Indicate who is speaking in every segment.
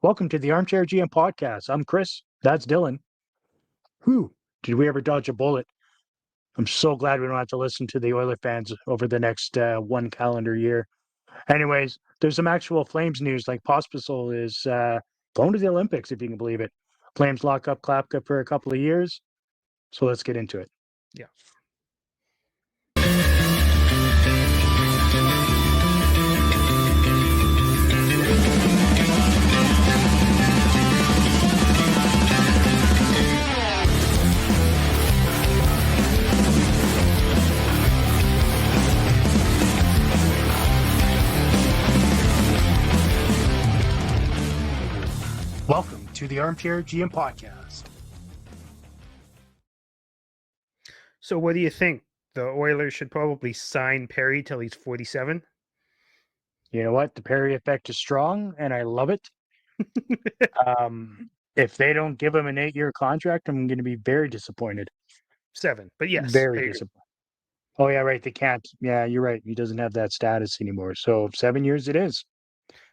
Speaker 1: Welcome to the Armchair GM podcast. I'm Chris. That's Dylan. Whew, did we ever dodge a bullet? I'm so glad we don't have to listen to the Oiler fans over the next one calendar year. Anyways, there's some actual Flames news, like Pospisil is going to the Olympics, if you can believe it. Flames lock up Klapka for a couple of years. So let's get into it.
Speaker 2: Yeah.
Speaker 1: Welcome to the Armchair GM podcast.
Speaker 2: So what do you think? The Oilers should probably sign Perry till he's 47.
Speaker 1: You know what? The Perry effect is strong, and I love it. If they don't give him an 8-year contract, I'm going to be very disappointed.
Speaker 2: 7, but yes.
Speaker 1: Very disappointed. Oh, yeah, right. They can't. Yeah, you're right. He doesn't have that status anymore. So 7 years it is.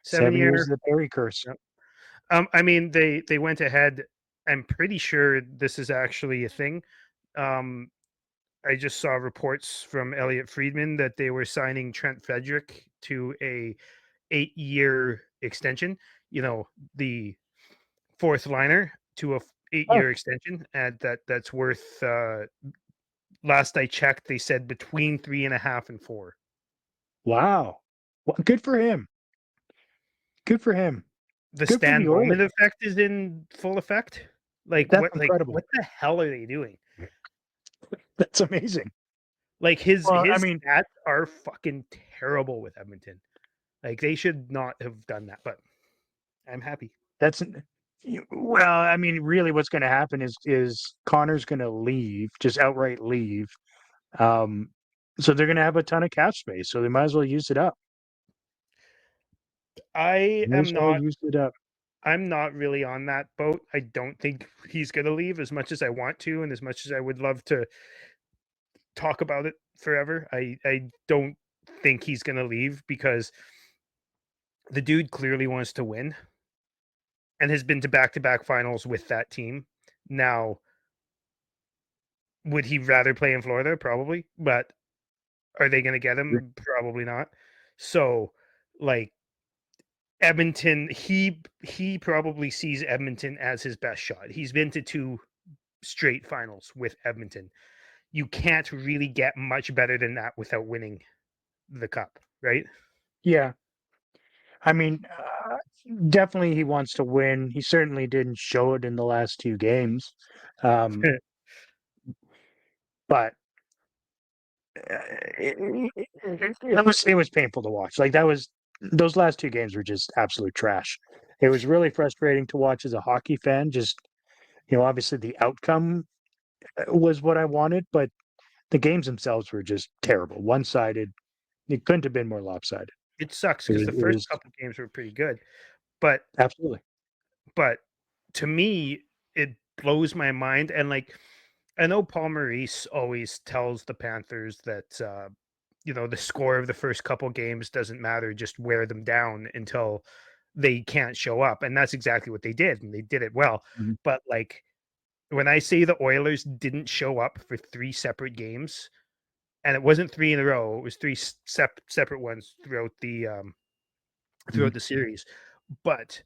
Speaker 1: 7 years of the Perry curse.
Speaker 2: Yep. I mean, they went ahead. I'm pretty sure this is actually a thing. I just saw reports from Elliot Friedman that they were signing Trent Frederick to a 8-year extension. You know, the fourth liner to a 8-year extension, and that's worth. Last I checked, they said between 3.5 and 4.
Speaker 1: Wow, well, good for him. Good for him.
Speaker 2: The
Speaker 1: Good
Speaker 2: Stan Bowman effect is in full effect. Like
Speaker 1: That's
Speaker 2: what?
Speaker 1: incredible.
Speaker 2: Like what the hell are they doing?
Speaker 1: That's amazing.
Speaker 2: Like his
Speaker 1: stats
Speaker 2: are fucking terrible with Edmonton. Like they should not have done that, but I'm happy.
Speaker 1: That's well, I mean, really, what's going to happen is Connor's going to leave, just outright leave. So they're going to have a ton of cap space, so they might as well use it up.
Speaker 2: I'm not really on that boat. I don't think he's going to leave as much as I want to, and as much as I would love to talk about it forever. I don't think he's going to leave because the dude clearly wants to win and has been to back-to-back finals with that team. Now, would he rather play in Florida? Probably. But are they going to get him? Probably not. So, like, Edmonton, he probably sees Edmonton as his best shot. He's been to 2 straight finals with Edmonton. You can't really get much better than that without winning the cup, right?
Speaker 1: Yeah. I mean, definitely he wants to win. He certainly didn't show it in the last 2 games. But it was painful to watch. Like those last 2 games were just absolute trash. It was really frustrating to watch as a hockey fan. Just, obviously the outcome was what I wanted, but the games themselves were just terrible. One-sided. It couldn't have been more lopsided.
Speaker 2: It sucks because the first couple games were pretty good, but
Speaker 1: absolutely.
Speaker 2: But to me, it blows my mind. And like, I know Paul Maurice always tells the Panthers that the score of the first couple games doesn't matter; just wear them down until they can't show up. And that's exactly what they did, and they did it well.
Speaker 1: Mm-hmm.
Speaker 2: But like, when I say the Oilers didn't show up for 3 separate games, and it wasn't 3 in a row, it was 3 separate ones throughout the the series. But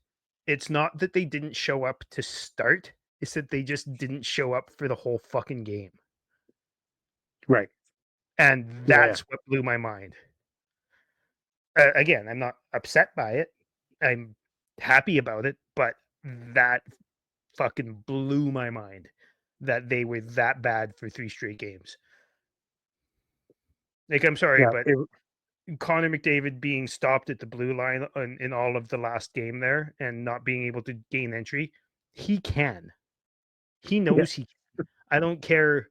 Speaker 2: it's not that they didn't show up to start, it's that they just didn't show up for the whole fucking game.
Speaker 1: Right.
Speaker 2: And that's what blew my mind. Again, I'm not upset by it. I'm happy about it, but that fucking blew my mind that they were that bad for 3 straight games. Like, I'm sorry, but Connor McDavid being stopped at the blue line in all of the last game there and not being able to gain entry, he can. He knows he can. I don't care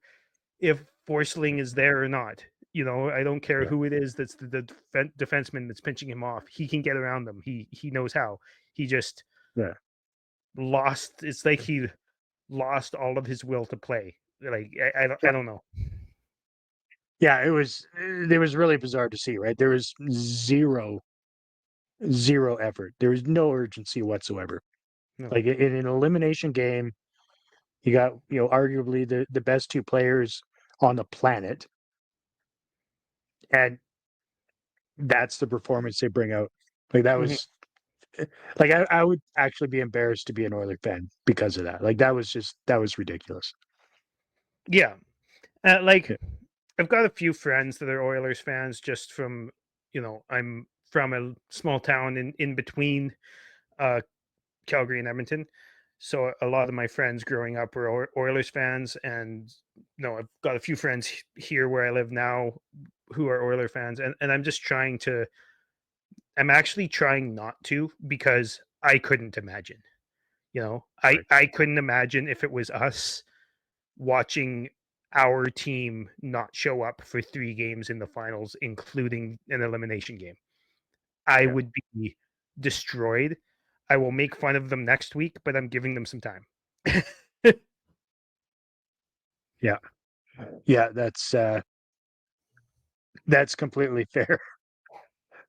Speaker 2: if Forsling is there or not. I don't care who it is that's the defenseman that's pinching him off. He can get around them. He knows how. He just lost. It's like he lost all of his will to play. Like I don't know.
Speaker 1: Yeah, it was really bizarre to see, right? There was zero effort. There was no urgency whatsoever.
Speaker 2: No.
Speaker 1: Like in an elimination game, you got arguably the best two players on the planet, and that's the performance they bring out. Like that
Speaker 2: Mhm.
Speaker 1: was like I would actually be embarrassed to be an Oilers fan because of that. Like that was ridiculous.
Speaker 2: Yeah. Like
Speaker 1: Yeah.
Speaker 2: I've got a few friends that are Oilers fans just from, I'm from a small town in between uh Calgary and Edmonton. So a lot of my friends growing up were Oilers fans, and I've got a few friends here where I live now who are Oilers fans, and I'm actually trying not to because I couldn't imagine.
Speaker 1: Right.
Speaker 2: I couldn't imagine if it was us watching our team not show up for 3 games in the finals, including an elimination game. I
Speaker 1: Yeah.
Speaker 2: would be destroyed. I will make fun of them next week, but I'm giving them some time.
Speaker 1: Yeah. Yeah. That's completely fair.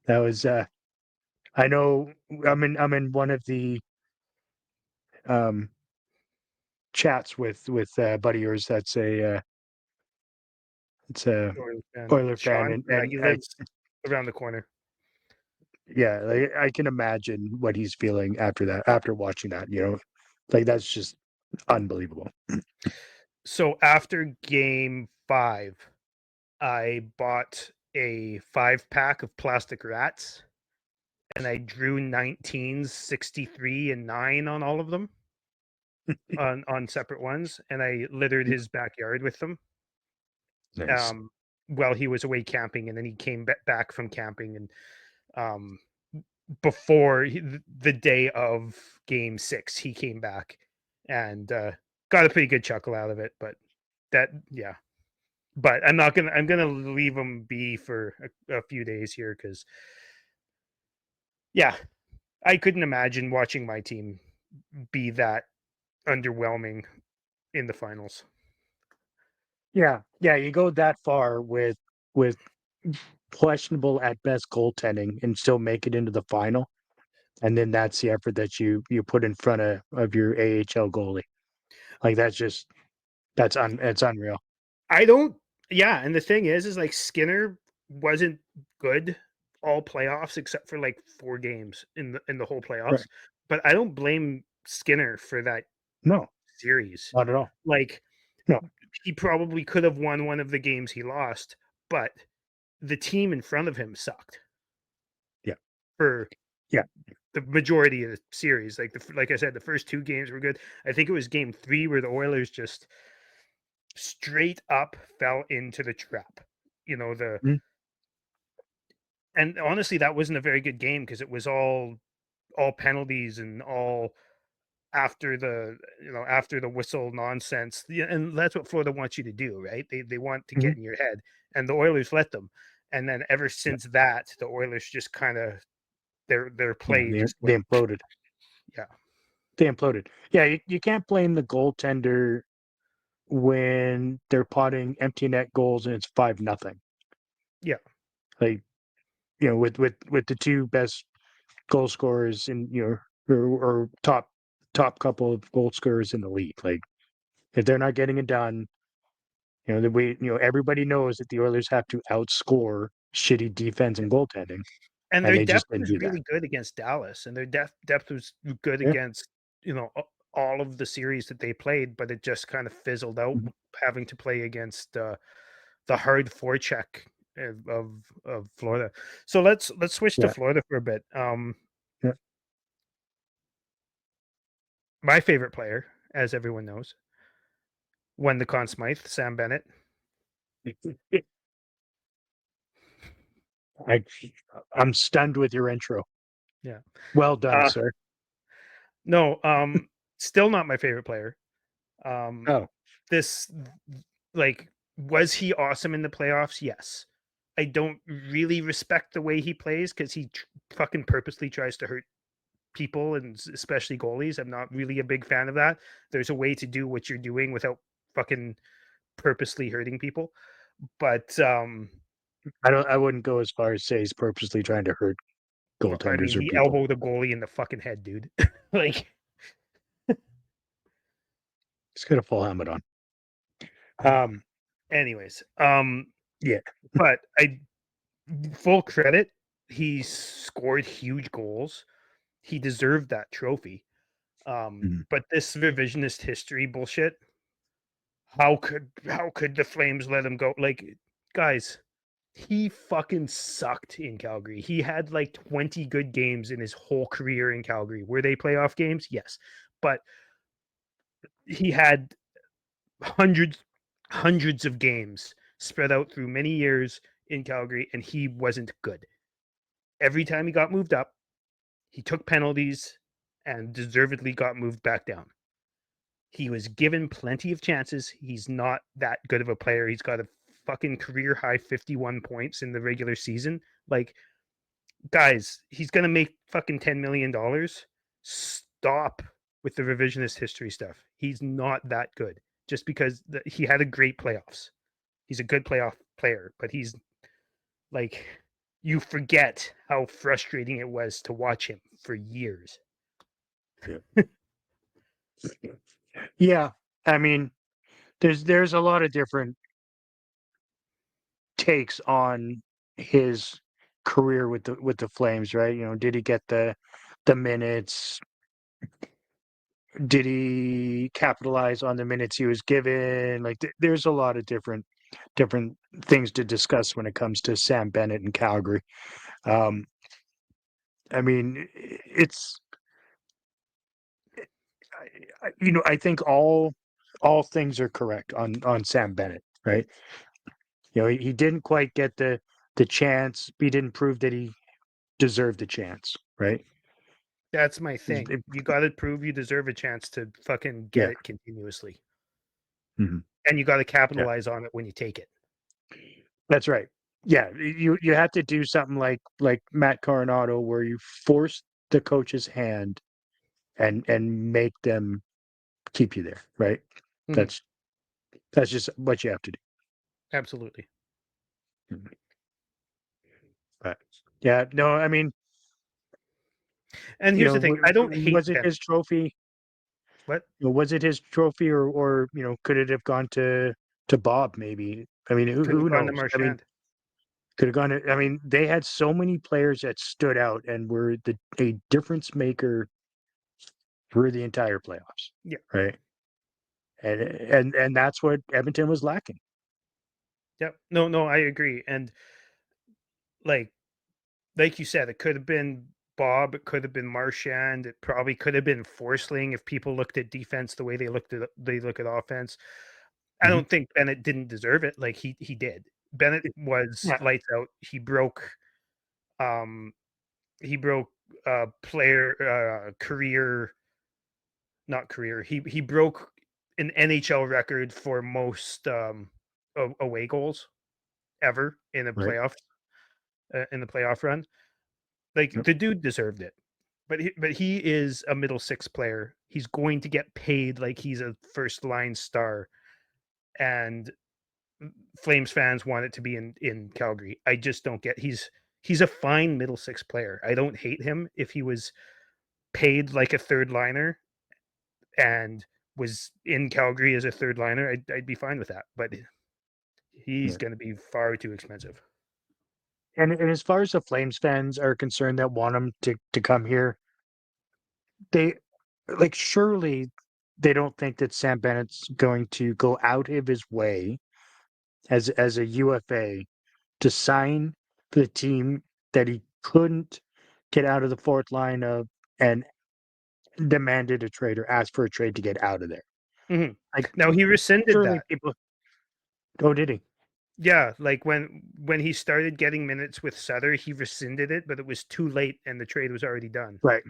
Speaker 1: That was I know I'm in one of the um chats with buddy of yours that's it's a
Speaker 2: Oilers fan.
Speaker 1: Oiler fan,
Speaker 2: Sean,
Speaker 1: and
Speaker 2: yeah, he lives around the corner.
Speaker 1: yeah, like, I can imagine what he's feeling after watching that. Like that's just unbelievable.
Speaker 2: So after game 5, I bought a 5-pack of plastic rats and I drew 19s, 63, and 9 on all of them on separate ones, and I littered his backyard with them.
Speaker 1: Nice.
Speaker 2: Um, while he was away camping, and then he came back from camping, and um, before the day of game 6, he came back and got a pretty good chuckle out of it. But yeah. But I'm gonna leave him be for a few days here because yeah, I couldn't imagine watching my team be that underwhelming in the finals.
Speaker 1: Yeah, yeah, you go that far with questionable at best goaltending and still make it into the final, and then that's the effort that you put in front of your AHL goalie. Like that's unreal.
Speaker 2: I don't. Yeah, and the thing is like Skinner wasn't good all playoffs except for like 4 games in the whole
Speaker 1: Right.
Speaker 2: playoffs. But I don't blame Skinner for that
Speaker 1: No,
Speaker 2: series.
Speaker 1: not at all.
Speaker 2: Like
Speaker 1: No.
Speaker 2: he probably could have won one of the games he lost, but the team in front of him sucked
Speaker 1: Yeah.
Speaker 2: for
Speaker 1: Yeah.
Speaker 2: the majority of the series. Like I said, the first 2 games were good. I think it was game 3 where the Oilers just straight up fell into the trap. You know, the
Speaker 1: Mhm.
Speaker 2: and honestly, that wasn't a very good game because it was all penalties and all after the whistle nonsense. Yeah, and that's what Florida wants you to do, right? They want to
Speaker 1: Mhm.
Speaker 2: get in your head, and the Oilers let them. And then ever
Speaker 1: Yeah.
Speaker 2: since that, the Oilers just kind of their
Speaker 1: Yeah.
Speaker 2: play
Speaker 1: They
Speaker 2: just
Speaker 1: they
Speaker 2: went
Speaker 1: imploded.
Speaker 2: yeah.
Speaker 1: They imploded. Yeah, you can't blame the goaltender when they're potting empty net goals and it's 5-0.
Speaker 2: Yeah.
Speaker 1: Like with the two best goal scorers in or top couple of goal scorers in the league. Like if they're not getting it done, that everybody knows that the Oilers have to outscore shitty defense and goaltending,
Speaker 2: And
Speaker 1: and
Speaker 2: their
Speaker 1: they just
Speaker 2: depth
Speaker 1: didn't
Speaker 2: was
Speaker 1: do that.
Speaker 2: really good against Dallas, and their depth was good
Speaker 1: Yeah.
Speaker 2: against, all of the series that they played, but it just kind of fizzled out
Speaker 1: Mhm.
Speaker 2: having to play against the hard forecheck of Florida. So let's switch to
Speaker 1: Yeah.
Speaker 2: Florida for a bit.
Speaker 1: Yeah.
Speaker 2: My favorite player, as everyone knows, won the Conn Smythe, Sam Bennett.
Speaker 1: I I'm stunned with your intro.
Speaker 2: Yeah.
Speaker 1: Well done,
Speaker 2: Uh,
Speaker 1: sir.
Speaker 2: no, still not my favorite player. Um,
Speaker 1: Oh,
Speaker 2: this like was he awesome in the playoffs? Yes. I don't really respect the way he plays because he fucking purposely tries to hurt people and especially goalies. I'm not really a big fan of that. There's a way to do what you're doing without fucking purposely hurting people. But
Speaker 1: I wouldn't go as far as say he's purposely trying to hurt
Speaker 2: well, I mean,
Speaker 1: goaltenders or
Speaker 2: he
Speaker 1: people.
Speaker 2: elbowed the goalie in the fucking head, dude. Like
Speaker 1: He's got a full helmet on.
Speaker 2: Anyways,
Speaker 1: Yeah.
Speaker 2: but full credit, he scored huge goals. He deserved that trophy.
Speaker 1: Mhm.
Speaker 2: But this revisionist history bullshit, how could the Flames let him go? Like, guys, he fucking sucked in Calgary. He had like 20 good games in his whole career in Calgary. Were they playoff games? Yes. But he had hundreds hundreds of games spread out through many years in Calgary, and he wasn't good. Every time he got moved up, he took penalties and deservedly got moved back down. He was given plenty of chances. He's not that good of a player. He's got a fucking career high 51 points in the regular season. Like, guys, he's going to make fucking $10 million. Stop with the revisionist history stuff. He's not that good just because he had a great playoffs. He's a good playoff player, but he's like, you forget how frustrating it was to watch him for years.
Speaker 1: Yeah. I mean, there's a lot of different takes on his career with the Flames, right? You know, did he get the minutes? Did he capitalize on the minutes he was given? Like, there's a lot of different things to discuss when it comes to Sam Bennett in Calgary. Um, I mean, it's I think all things are correct on Sam Bennett, right? You know, he didn't quite get the chance. He didn't prove that he deserved the chance, right?
Speaker 2: That's my
Speaker 1: He's-
Speaker 2: thing.
Speaker 1: it-
Speaker 2: You got to prove you deserve a chance to fucking get
Speaker 1: yeah.
Speaker 2: it continuously.
Speaker 1: Mhm.
Speaker 2: And you got to
Speaker 1: Yeah,
Speaker 2: capitalize on it when you take it.
Speaker 1: that's right. Yeah, you have to do something like Matt Coronado, where you force the coach's hand and make them keep you there, right?
Speaker 2: Mhm.
Speaker 1: That's that's just what you have to do.
Speaker 2: Absolutely.
Speaker 1: Mhm. But yeah, no, I mean,
Speaker 2: And
Speaker 1: you
Speaker 2: here's
Speaker 1: know,
Speaker 2: the thing, I don't hate
Speaker 1: was it
Speaker 2: Bennett.
Speaker 1: his trophy?
Speaker 2: What?
Speaker 1: Was it his trophy, or could it have gone to Bob? Maybe. I mean,
Speaker 2: Could have
Speaker 1: who
Speaker 2: gone to
Speaker 1: knows? I mean,
Speaker 2: Marchand.
Speaker 1: could have gone. I mean, they had so many players that stood out and were a difference maker for the entire playoffs,
Speaker 2: Yeah.
Speaker 1: right? And that's what Edmonton was lacking.
Speaker 2: Yep. No, I agree. And like like you said, it could have been Bob, it could have been Marchand, it probably could have been Forsling if people looked at defense the way they look at offense. I
Speaker 1: Mhm.
Speaker 2: don't think Bennett didn't deserve it. Like, he did. Bennett was
Speaker 1: Yeah,
Speaker 2: lights out. Um he broke player career, not career. He broke an NHL record for most away goals ever
Speaker 1: right.
Speaker 2: in the playoff run. Like,
Speaker 1: Yep.
Speaker 2: the dude deserved it. But he is a middle six player. He's going to get paid like he's a first line star, and Flames fans want it to be in Calgary. I just don't get. He's a fine middle six player. I don't hate him. If he was paid like a third liner and was in Calgary as a third liner, I'd be fine with that. But he's
Speaker 1: Yeah.
Speaker 2: going to be far too expensive.
Speaker 1: And as far as the Flames fans are concerned that want him to come here, they like surely they don't think that Sam Bennett's going to go out of his way as a UFA to sign for the team that he couldn't get out of the fourth line of and demanded a trade or asked for a trade to get out of there.
Speaker 2: Mhm.
Speaker 1: Like
Speaker 2: Now he rescinded
Speaker 1: surely
Speaker 2: that.
Speaker 1: people. Oh, did he?
Speaker 2: Yeah, like when he started getting minutes with Sutter, he rescinded it, but it was too late and the trade was already done.
Speaker 1: Right.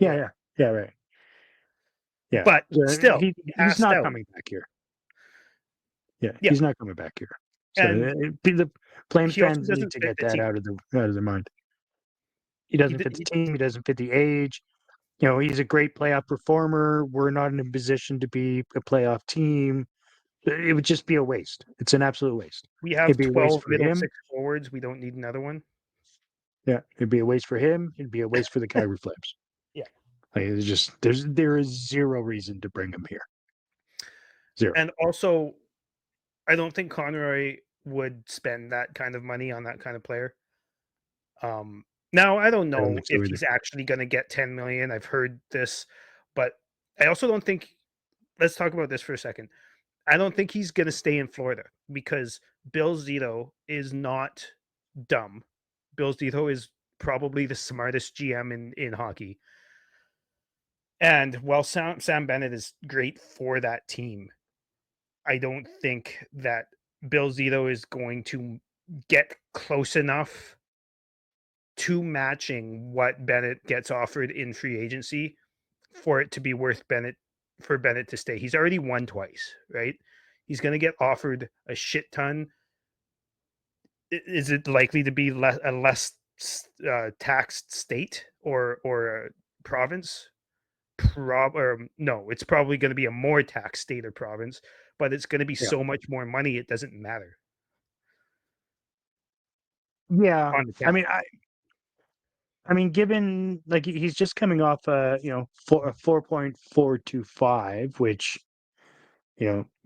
Speaker 1: Yeah.
Speaker 2: Yeah.
Speaker 1: Yeah. Yeah. Right. Yeah.
Speaker 2: But still, he
Speaker 1: He's
Speaker 2: asked
Speaker 1: not
Speaker 2: out.
Speaker 1: coming back here. Yeah,
Speaker 2: Yeah.
Speaker 1: he's not coming back here. So
Speaker 2: And
Speaker 1: the Flames
Speaker 2: he also
Speaker 1: fans need
Speaker 2: doesn't
Speaker 1: to
Speaker 2: fit
Speaker 1: get
Speaker 2: the
Speaker 1: that
Speaker 2: team.
Speaker 1: out of their mind. He
Speaker 2: He
Speaker 1: doesn't
Speaker 2: did
Speaker 1: fit the team. He doesn't fit the age. You know, he's a great playoff performer. We're not in a position to be a playoff team. It would just be a waste. It's an absolute waste.
Speaker 2: we
Speaker 1: It'd
Speaker 2: have
Speaker 1: be a waste
Speaker 2: 12
Speaker 1: for
Speaker 2: middle
Speaker 1: him.
Speaker 2: six forwards. We don't need another one.
Speaker 1: Yeah, it'd be a waste for him. It'd be a waste for the Calgary Flames.
Speaker 2: Yeah.
Speaker 1: Like, there is zero reason to bring him here. Zero.
Speaker 2: And also, I don't think Conroy would spend that kind of money on that kind of player. Now I don't
Speaker 1: I don't
Speaker 2: know
Speaker 1: think so
Speaker 2: if
Speaker 1: either.
Speaker 2: he's actually going to get 10 million. I've heard this, but I also don't think. Let's talk about this for a second. I don't think he's going to stay in Florida because Bill Zito is not dumb. Bill Zito is probably the smartest GM in hockey. And while Sam Bennett is great for that team, I don't think that Bill Zito is going to get close enough to matching what Bennett gets offered in free agency for it to be worth Bennett to stay. He's already won twice, right? He's going to get offered a shit ton. Is it likely to be a less taxed state or a province? Or no, it's probably going to be a more taxed state or province, but it's going to be
Speaker 1: Yeah.
Speaker 2: so much more money it doesn't matter
Speaker 1: Yeah.
Speaker 2: on the
Speaker 1: I
Speaker 2: cap.
Speaker 1: mean, I mean, given like he's just coming off a 4.425, which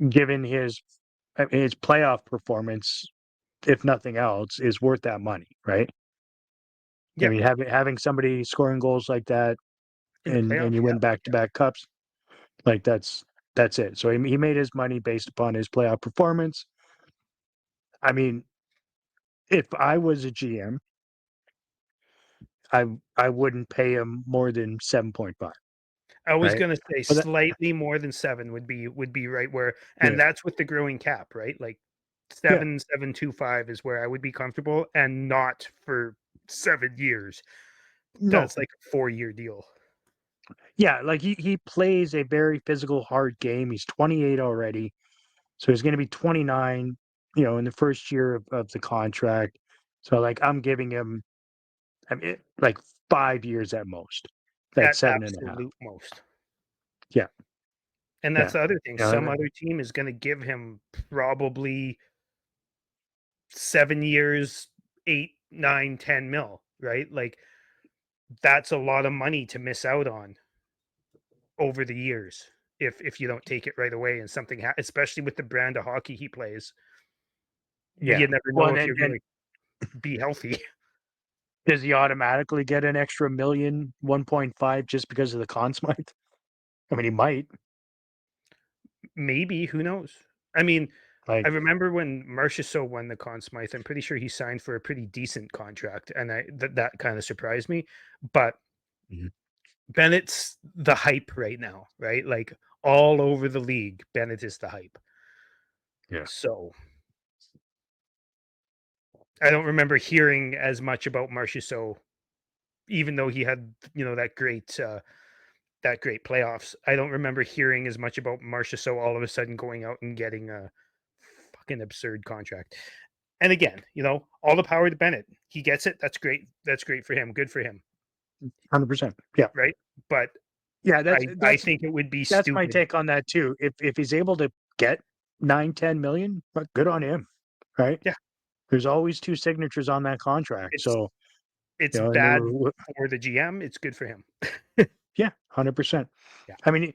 Speaker 1: given his playoff performance, if nothing else, is worth that money, right? I
Speaker 2: Yeah,
Speaker 1: mean, having somebody scoring goals like that,
Speaker 2: in the
Speaker 1: and
Speaker 2: playoffs.
Speaker 1: you
Speaker 2: Yeah,
Speaker 1: win back to back cups, like that's it. So he made his money based upon his playoff performance. I mean, if I was a GM, I wouldn't pay him more than 7.5,
Speaker 2: I was
Speaker 1: right?
Speaker 2: gonna say
Speaker 1: But that,
Speaker 2: slightly more than 7 would be right where, and
Speaker 1: yeah,
Speaker 2: that's with the growing cap, right? Like
Speaker 1: yeah,
Speaker 2: 7.725 is where I would be comfortable, and not for 7 years.
Speaker 1: no,
Speaker 2: That's like a 4-year deal.
Speaker 1: yeah, like he plays a very physical, hard game. He's 28 already, so he's going to be 29, in the first year of the contract. So like I'm giving him, I mean, like 5 years at most. That's
Speaker 2: At
Speaker 1: 7.5.
Speaker 2: absolute most.
Speaker 1: Yeah,
Speaker 2: And that's
Speaker 1: yeah,
Speaker 2: the other thing.
Speaker 1: you know,
Speaker 2: Some other team is gonna give him probably 7 years, 8, 9, 10 mil, right? Like that's a lot of money to miss out on over the years if you don't take it right away and something especially with the brand of hockey he plays.
Speaker 1: yeah.
Speaker 2: You never
Speaker 1: Well,
Speaker 2: know
Speaker 1: and
Speaker 2: if
Speaker 1: then
Speaker 2: you're
Speaker 1: and
Speaker 2: gonna be healthy.
Speaker 1: does he automatically get an extra million, 1.5, just because of the Conn Smythe? I mean, he might.
Speaker 2: Maybe, who knows? I mean, I
Speaker 1: Like,
Speaker 2: remember when Marchessault won the Conn Smythe, I'm pretty sure he signed for a pretty decent contract, and that kind of surprised me. But
Speaker 1: Mhm.
Speaker 2: Bennett's the hype right now, right? Like all over the league, Bennett is the hype.
Speaker 1: Yeah.
Speaker 2: So I don't remember hearing as much about Marchessault, even though he had that great playoffs. I don't remember hearing as much about Marchessault all of a sudden going out and getting a fucking absurd contract. And again, all the power to Bennett. He gets it. That's great. That's great for him. Good for him,
Speaker 1: 100%. Yeah.
Speaker 2: right? But
Speaker 1: Yeah,
Speaker 2: I think it would be
Speaker 1: that's my
Speaker 2: stupid.
Speaker 1: take on that too. If he's able to get 9-10 million, but good on him, right?
Speaker 2: Yeah,
Speaker 1: There's always two signatures on that contract.
Speaker 2: it's
Speaker 1: So,
Speaker 2: it's
Speaker 1: and
Speaker 2: bad for the GM. It's good for him.
Speaker 1: yeah, 100%.
Speaker 2: Yeah,
Speaker 1: I mean,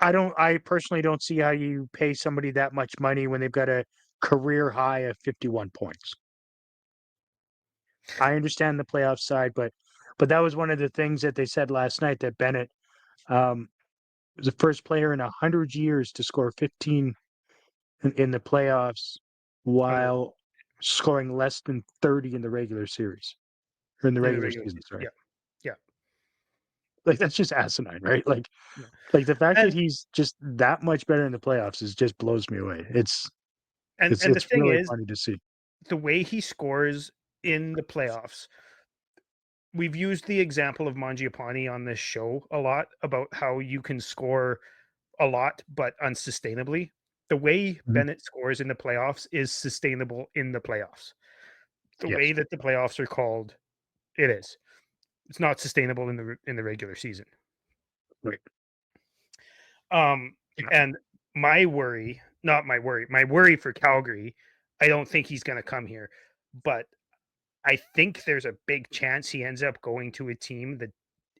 Speaker 1: I personally don't see how you pay somebody that much money when they've got a career high of 51 points. I understand the playoff side, but that was one of the things that they said last night, that Bennett um, was the first player in 100 years to score 15 in the playoffs
Speaker 2: unbelievable.
Speaker 1: while scoring less than 30 in the regular series, or in the
Speaker 2: In the
Speaker 1: regular
Speaker 2: regular
Speaker 1: season.
Speaker 2: season.
Speaker 1: Sorry,
Speaker 2: Yeah, yeah,
Speaker 1: like that's just asinine, right?
Speaker 2: yeah.
Speaker 1: Like the fact that
Speaker 2: And
Speaker 1: he's just that much better in the playoffs is just blows me away. It's
Speaker 2: and
Speaker 1: it's
Speaker 2: and the
Speaker 1: it's
Speaker 2: thing
Speaker 1: really
Speaker 2: is,
Speaker 1: funny to see.
Speaker 2: the way he scores in the playoffs. We've used the example of Mangiapane on this show a lot about how you can score a lot but unsustainably. The way
Speaker 1: Mhm.
Speaker 2: Bennett scores in the playoffs is sustainable in the playoffs. The way
Speaker 1: Yes,
Speaker 2: that the playoffs are called, it is. It's not sustainable in the regular season.
Speaker 1: right.
Speaker 2: Um,
Speaker 1: Yeah.
Speaker 2: and my worry for Calgary, I don't think he's going to come here, but I think there's a big chance he ends up going to a team that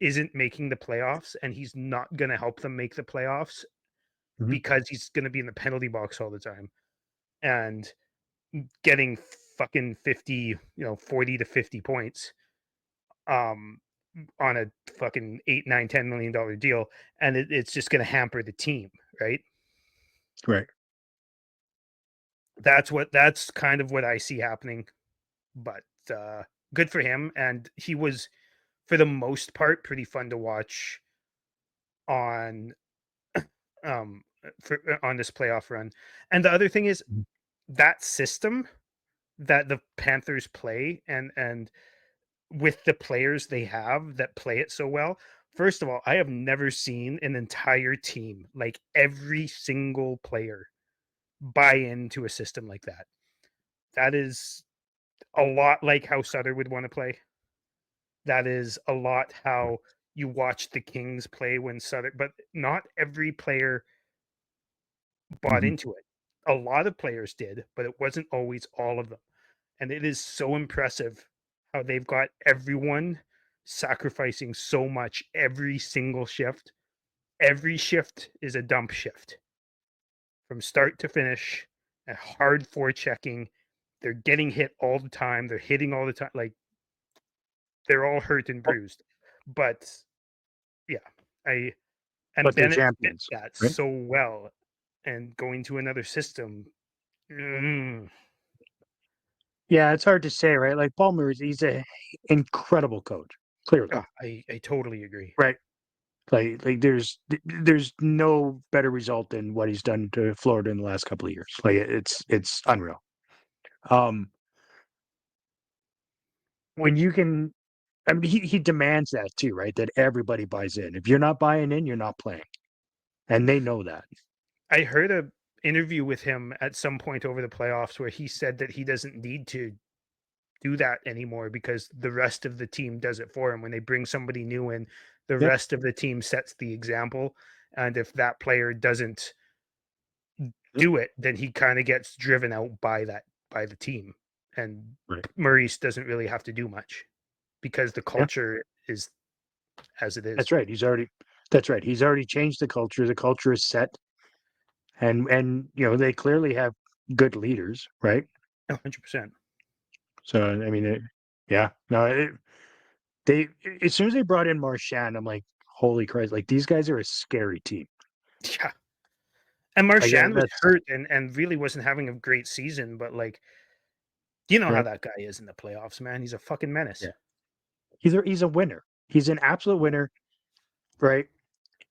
Speaker 2: isn't making the playoffs, and he's not going to help them make the playoffs.
Speaker 1: Mhm.
Speaker 2: because he's going to be in the penalty box all the time and getting fucking 50, 40 to 50 points um on a fucking 8, 9, $10 million deal, and it's just going to hamper the team, right?
Speaker 1: Right.
Speaker 2: That's kind of what I see happening, but good for him, and he was for the most part pretty fun to watch on on this playoff run. And the other thing is
Speaker 1: Mhm.
Speaker 2: that system that the Panthers play and with the players they have that play it so well. First of all, I have never seen an entire team, like every single player, buy into a system like that. That is a lot like how Sutter would want to play. That is a lot how you watch the Kings play when Sutter, but not every player bought
Speaker 1: Mhm.
Speaker 2: into it. A lot of players did, but it wasn't always all of them. And it is so impressive how they've got everyone sacrificing so much every single shift. Every shift is a dump shift from start to finish, a hard forechecking. They're getting hit all the time. They're hitting all the time. Like they're all hurt and
Speaker 1: Oh,
Speaker 2: bruised. But yeah, I and
Speaker 1: but they're
Speaker 2: Bennett fit
Speaker 1: champions,
Speaker 2: that
Speaker 1: right?
Speaker 2: so well. And going to another system, mm,
Speaker 1: Yeah, it's hard to say, right? Like Paul Maurice, he's a incredible coach, clearly,
Speaker 2: I totally agree.
Speaker 1: right? Like there's no better result than what he's done to Florida in the last couple of years. Like it's unreal. Um, when you can, I mean, he demands that too, right? That everybody buys in. If you're not buying in, you're not playing, and they know that.
Speaker 2: I heard a interview with him at some point over the playoffs where he said that he doesn't need to do that anymore because the rest of the team does it for him. When they bring somebody new in, the
Speaker 1: Yep.
Speaker 2: rest of the team sets the example. And if that player doesn't
Speaker 1: Yep.
Speaker 2: do it, then he kind of gets driven out by the team. And
Speaker 1: Right.
Speaker 2: Maurice doesn't really have to do much because the
Speaker 1: Yeah.
Speaker 2: culture is as it is.
Speaker 1: That's right. That's right. He's already changed the culture. The culture is set, and they clearly have good leaders, right?
Speaker 2: 100%.
Speaker 1: So I mean, yeah, no, they as soon as they brought in Marchand, I'm like, holy Christ! Like these guys are a scary team.
Speaker 2: Yeah. And
Speaker 1: Like
Speaker 2: Marchand was
Speaker 1: that's
Speaker 2: hurt and really wasn't having a great season, but like you know how
Speaker 1: right.
Speaker 2: that guy is in the playoffs, man. He's a fucking menace.
Speaker 1: Yeah, he's a winner. He's an absolute winner, right?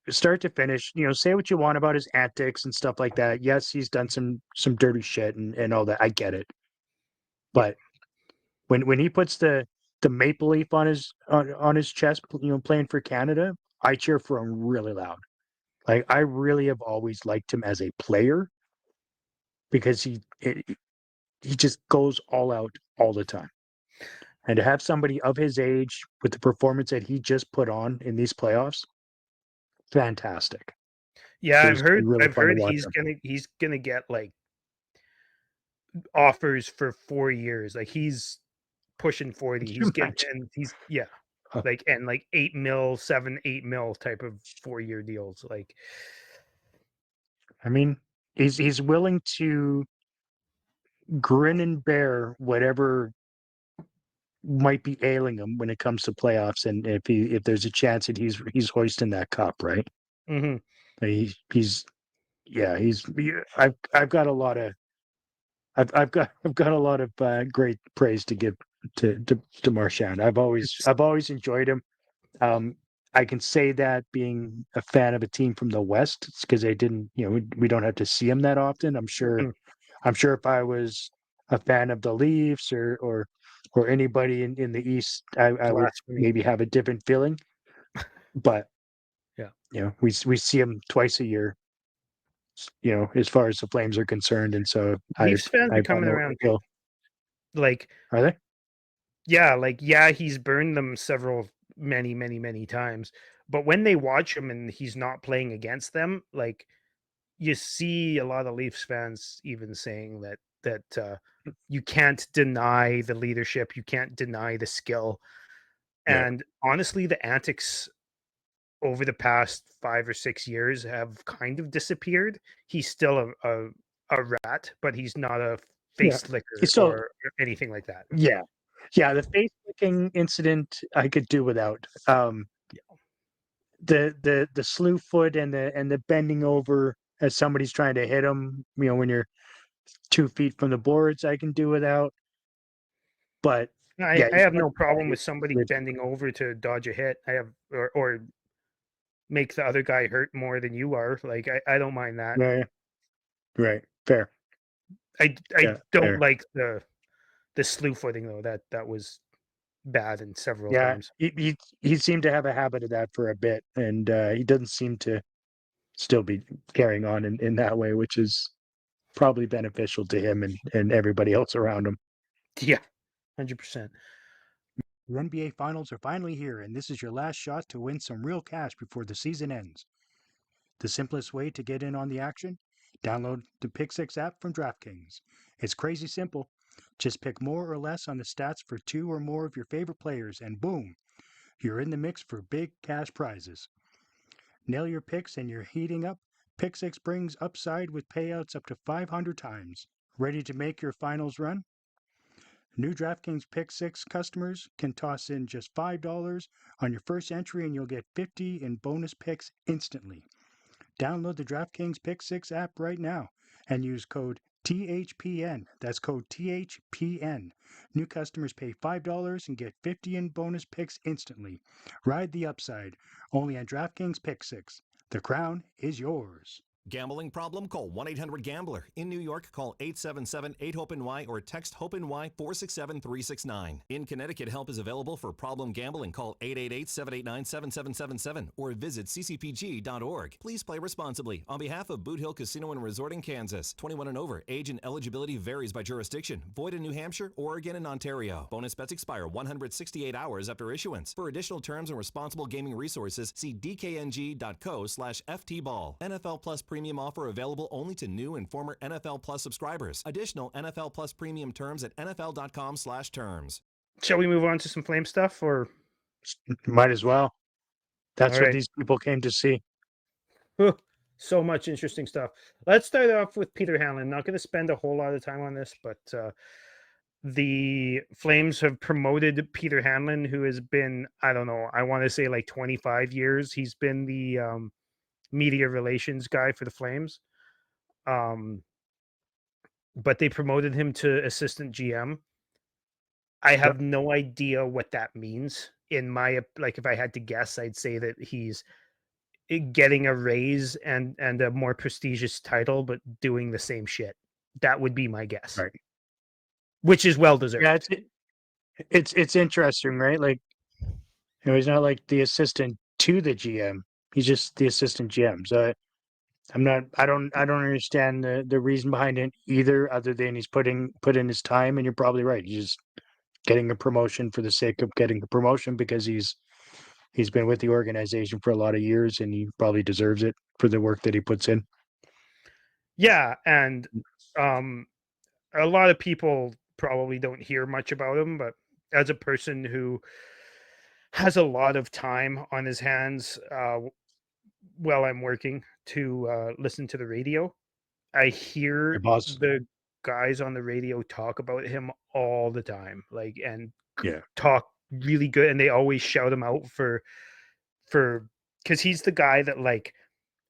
Speaker 1: Start to finish. Say what you want about his antics and stuff like that. Yes, he's done some dirty shit and all that. I get it,
Speaker 2: Yeah.
Speaker 1: but when he puts the maple leaf on his chest, playing for Canada, I cheer for him really loud. Like I really have always liked him as a player because he just goes all out all the time. And to have somebody of his age with the performance that he just put on in these playoffs, fantastic.
Speaker 2: Yeah,
Speaker 1: It
Speaker 2: I've
Speaker 1: was
Speaker 2: heard
Speaker 1: really
Speaker 2: I've
Speaker 1: fun to
Speaker 2: heard
Speaker 1: watch him.
Speaker 2: he's gonna get like offers for 4 years. Like he's pushing 40.
Speaker 1: Could you
Speaker 2: He's getting
Speaker 1: imagine?
Speaker 2: and he's yeah,
Speaker 1: Uh,
Speaker 2: like 8 mil, 7, 8 mil type of 4 year deals. Like
Speaker 1: I mean, he's willing to grin and bear whatever might be ailing him when it comes to playoffs, and if there's a chance that he's hoisting that cup, right?
Speaker 2: mhm.
Speaker 1: He's yeah, I've got a lot of I've got a lot of great praise to give to Marchand.
Speaker 2: It's
Speaker 1: I've always enjoyed him. Um, I can say that being a fan of a team from the West, it's because they didn't, we don't have to see him that often.
Speaker 2: mhm,
Speaker 1: I'm sure if I was a fan of the Leafs or anybody in the East, I would
Speaker 2: blasphemy.
Speaker 1: maybe have a different feeling. But
Speaker 2: Yeah.
Speaker 1: we see him twice a year, as far as the Flames are concerned, and so
Speaker 2: Leafs fans are
Speaker 1: I've got
Speaker 2: coming
Speaker 1: no
Speaker 2: around too.
Speaker 1: ill.
Speaker 2: Like
Speaker 1: Are they?
Speaker 2: yeah, like yeah, he's burned them several many times. But when they watch him and he's not playing against them, like you see a lot of Leafs fans even saying that you can't deny the leadership, you can't deny the skill.
Speaker 1: Yeah.
Speaker 2: And honestly, the antics over the past 5 or 6 years have kind of disappeared. He's still a rat, but he's not a
Speaker 1: Yeah.
Speaker 2: face licker
Speaker 1: He's still,
Speaker 2: or anything like that.
Speaker 1: yeah. Yeah, the face licking incident I could do without. The slew foot and the bending over as somebody's trying to hit him, when you're 2 feet from the boards, I can do without. But yeah,
Speaker 2: I
Speaker 1: he's
Speaker 2: have
Speaker 1: not
Speaker 2: no problem with
Speaker 1: it's
Speaker 2: somebody
Speaker 1: rigid.
Speaker 2: bending over to dodge a hit. I have or make the other guy hurt more than you are. Like I don't mind that.
Speaker 1: Yeah, yeah. Right. Fair.
Speaker 2: I
Speaker 1: Yeah,
Speaker 2: don't
Speaker 1: fair.
Speaker 2: like the slew footing though. That was bad in several
Speaker 1: Yeah,
Speaker 2: times.
Speaker 1: he seemed to have a habit of that for a bit, and he doesn't seem to still be carrying on in that way, which is probably beneficial to him and everybody else around him.
Speaker 2: Yeah, 100%.
Speaker 1: The NBA Finals are finally here, and this is your last shot to win some real cash before the season ends. The simplest way to get in on the action? Download the Pick 6 app from DraftKings. It's crazy simple. Just pick more or less on the stats for two or more of your favorite players, and boom, you're in the mix for big cash prizes. Nail your picks and you're heating up. Pick 6 brings upside with payouts up to 500 times. Ready to make your finals run? New DraftKings Pick 6 customers can toss in just $5 on your first entry and you'll get 50 in bonus picks instantly. Download the DraftKings Pick 6 app right now and use code THPN. That's code THPN. New customers pay $5 and get 50 in bonus picks instantly. Ride the upside only on DraftKings Pick 6. The crown is yours.
Speaker 3: Gambling problem? Call 1-800-GAMBLER. In New York, call 877-8-HOPE-NY or text HOPE-NY 467-369. In Connecticut, help is available for problem gambling. Call 888-789-7777 or visit ccpg.org. Please play responsibly. On behalf of Boot Hill Casino and Resort in Kansas, 21 and over. Age and eligibility varies by jurisdiction. Void in New Hampshire, Oregon, and Ontario. Bonus bets expire 168 hours after issuance. For additional terms and responsible gaming resources, see dkng.co/ftball. NFL Plus Premium offer available only to new and former NFL Plus subscribers. Additional NFL Plus Premium terms at nfl.com/terms.
Speaker 2: Shall we move on to some flame stuff or
Speaker 1: Might as well. That's
Speaker 2: all
Speaker 1: what
Speaker 2: right.
Speaker 1: these people came to see.
Speaker 2: So much interesting stuff. Let's start off with Peter Hanlon. Not going to spend a whole lot of time on this, but the Flames have promoted Peter Hanlon, who has been, I don't know, I want to say like 25 years. He's been the media relations guy for the Flames. But they promoted him to assistant GM. I have no idea what that means. Like, if I had to guess, I'd say that he's getting a raise and a more prestigious title, but doing the same shit. That would be my guess.
Speaker 1: Right.
Speaker 2: Which is well deserved.
Speaker 1: Yeah, it's interesting, right? Like, he's not like the assistant to the GM. He's just the assistant GM. So I don't understand the reason behind it either, other than he's put in his time, and you're probably right. He's just getting a promotion for the sake of getting a promotion because he's been with the organization for a lot of years and he probably deserves it for the work that he puts in.
Speaker 2: Yeah, and a lot of people probably don't hear much about him, but as a person who has a lot of time on his hands while I'm working to listen to the radio, I hear
Speaker 1: Your boss.
Speaker 2: the guys on the radio talk about him all the time, like, and
Speaker 1: Yeah.
Speaker 2: talk really good, and they always shout him out for because he's the guy that, like,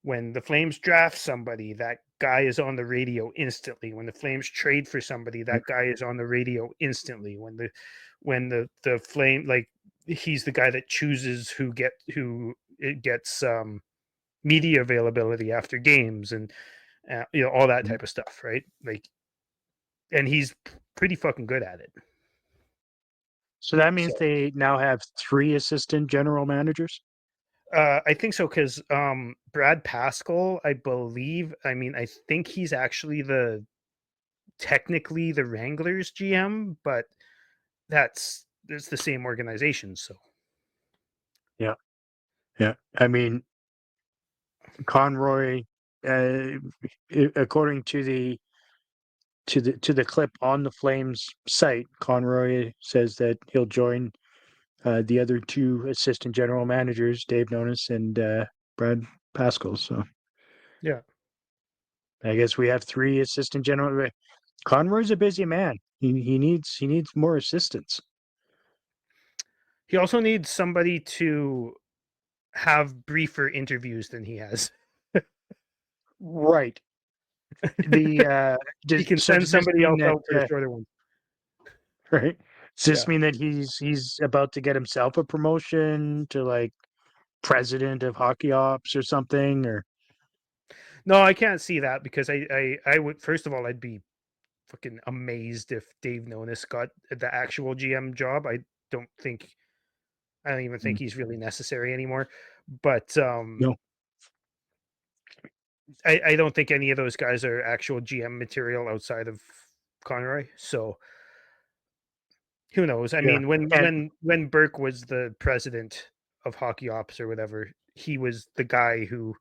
Speaker 2: when the Flames draft somebody, that guy is on the radio instantly. When the Flames trade for somebody, that guy is on the radio instantly. When the Flame, like, he's the guy that chooses who gets media availability after games and all that type of stuff, right? Like, and he's pretty fucking good at it.
Speaker 1: So that means they now have 3 assistant general managers?
Speaker 2: I think so, because Brad Pascal, I believe, I think he's actually technically the Wranglers GM, but it's the same organization. So
Speaker 1: Yeah. Yeah. I mean, Conroy, according to the clip on the Flames site, Conroy says that he'll join the other two assistant general managers, Dave Nonis and Brad Pascal. So
Speaker 2: Yeah.
Speaker 1: I guess we have three assistant general. Conroy's a busy man. He needs more assistants.
Speaker 2: He also needs somebody to have briefer interviews than he has.
Speaker 1: Right. The
Speaker 2: He can
Speaker 1: so
Speaker 2: send
Speaker 1: does this
Speaker 2: somebody
Speaker 1: mean
Speaker 2: else
Speaker 1: that
Speaker 2: out for the shorter one.
Speaker 1: right? Does this
Speaker 2: Yeah.
Speaker 1: mean that he's about to get himself a promotion to like president of hockey ops or something? Or
Speaker 2: No, I can't see that because I would, first of all, I'd be fucking amazed if Dave Nonis got the actual GM job. Don't think I don't even think he's really necessary anymore. But
Speaker 1: no?
Speaker 2: I don't think any of those guys are actual GM material outside of Conroy. So who knows? I
Speaker 1: Yeah,
Speaker 2: mean,
Speaker 1: and
Speaker 2: when Burke was the president of hockey ops or whatever, he was the guy who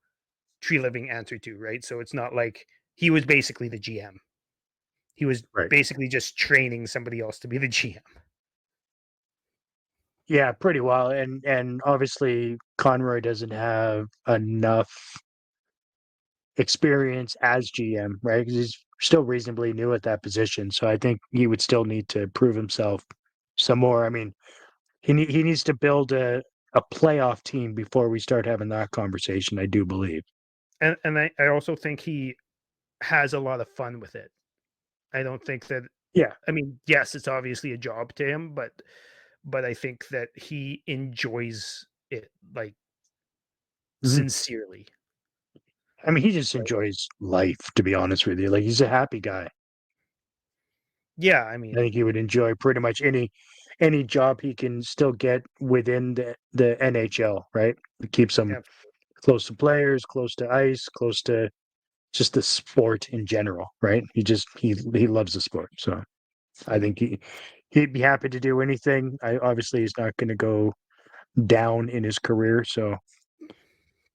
Speaker 2: Tree Living answered to, right? So it's not like he was basically the GM. He was
Speaker 1: right.
Speaker 2: basically just training somebody else to be the GM.
Speaker 1: Yeah, pretty well. And obviously Conroy doesn't have enough experience as GM, right? Because he's still reasonably new at that position. So I think he would still need to prove himself some more. I mean, he needs to build a playoff team before we start having that conversation, I do believe.
Speaker 2: And I also think he has a lot of fun with it. I don't think that
Speaker 1: Yeah.
Speaker 2: I mean, yes, it's obviously a job to him, but I think that he enjoys it like
Speaker 1: Mhm.
Speaker 2: sincerely.
Speaker 1: I mean, he just
Speaker 2: Right?
Speaker 1: enjoys life, to be honest with you. Like he's a happy guy.
Speaker 2: Yeah, I
Speaker 1: I think
Speaker 2: mean,
Speaker 1: he would enjoy pretty much any job he can still get within the NHL, right? It keeps him
Speaker 2: yeah,
Speaker 1: close to players, close to ice, close to just the sport in general, right? He loves the sport. So I think he'd be happy to do anything. Obviously he's not going to go down in his career, so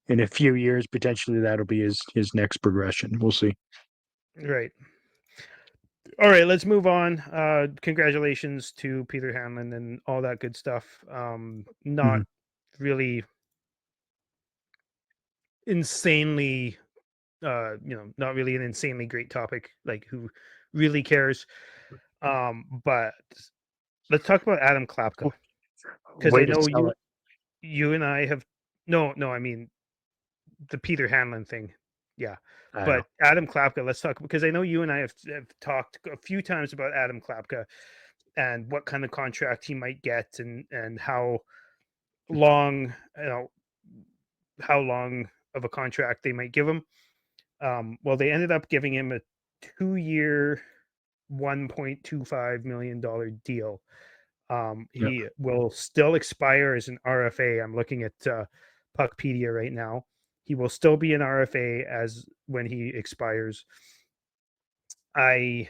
Speaker 1: in a few years potentially that'll be his next progression. We'll see.
Speaker 2: right. All right, let's move on. Congratulations to Peter Hanlon and all that good stuff. Not
Speaker 1: Mhm.
Speaker 2: really insanely not really an insanely great topic, like who really cares. But let's talk about Adam Klapka because
Speaker 1: Way
Speaker 2: I
Speaker 1: to
Speaker 2: know
Speaker 1: sell it.
Speaker 2: you and I have no, I mean the Peter Hanlon thing. Yeah.
Speaker 1: I know.
Speaker 2: But Adam Klapka, let's talk because I know you and I have talked a few times about Adam Klapka and what kind of contract he might get and how long, how long of a contract they might give him. Well, they ended up giving him a 2-year, $1.25 million deal.
Speaker 1: Yeah.
Speaker 2: He will still expire as an RFA. I'm looking at Puckpedia right now. He will still be an RFA as when he expires. I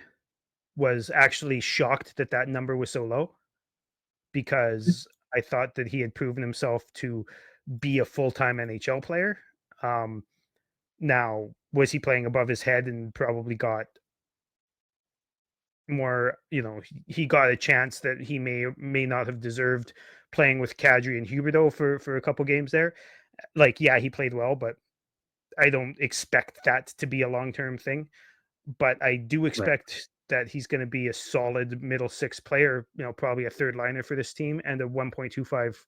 Speaker 2: was actually shocked that that number was so low because I thought that he had proven himself to be a full-time NHL player. Um, Now, was he playing above his head and probably got more, he got a chance that he may or may not have deserved playing with Kadri and Huberdeau for a couple games there. Like, yeah, he played well, but I don't expect that to be a long-term thing. But I do
Speaker 1: Right.
Speaker 2: expect that he's going to be a solid middle six player, probably a third liner for this team, and a $1.25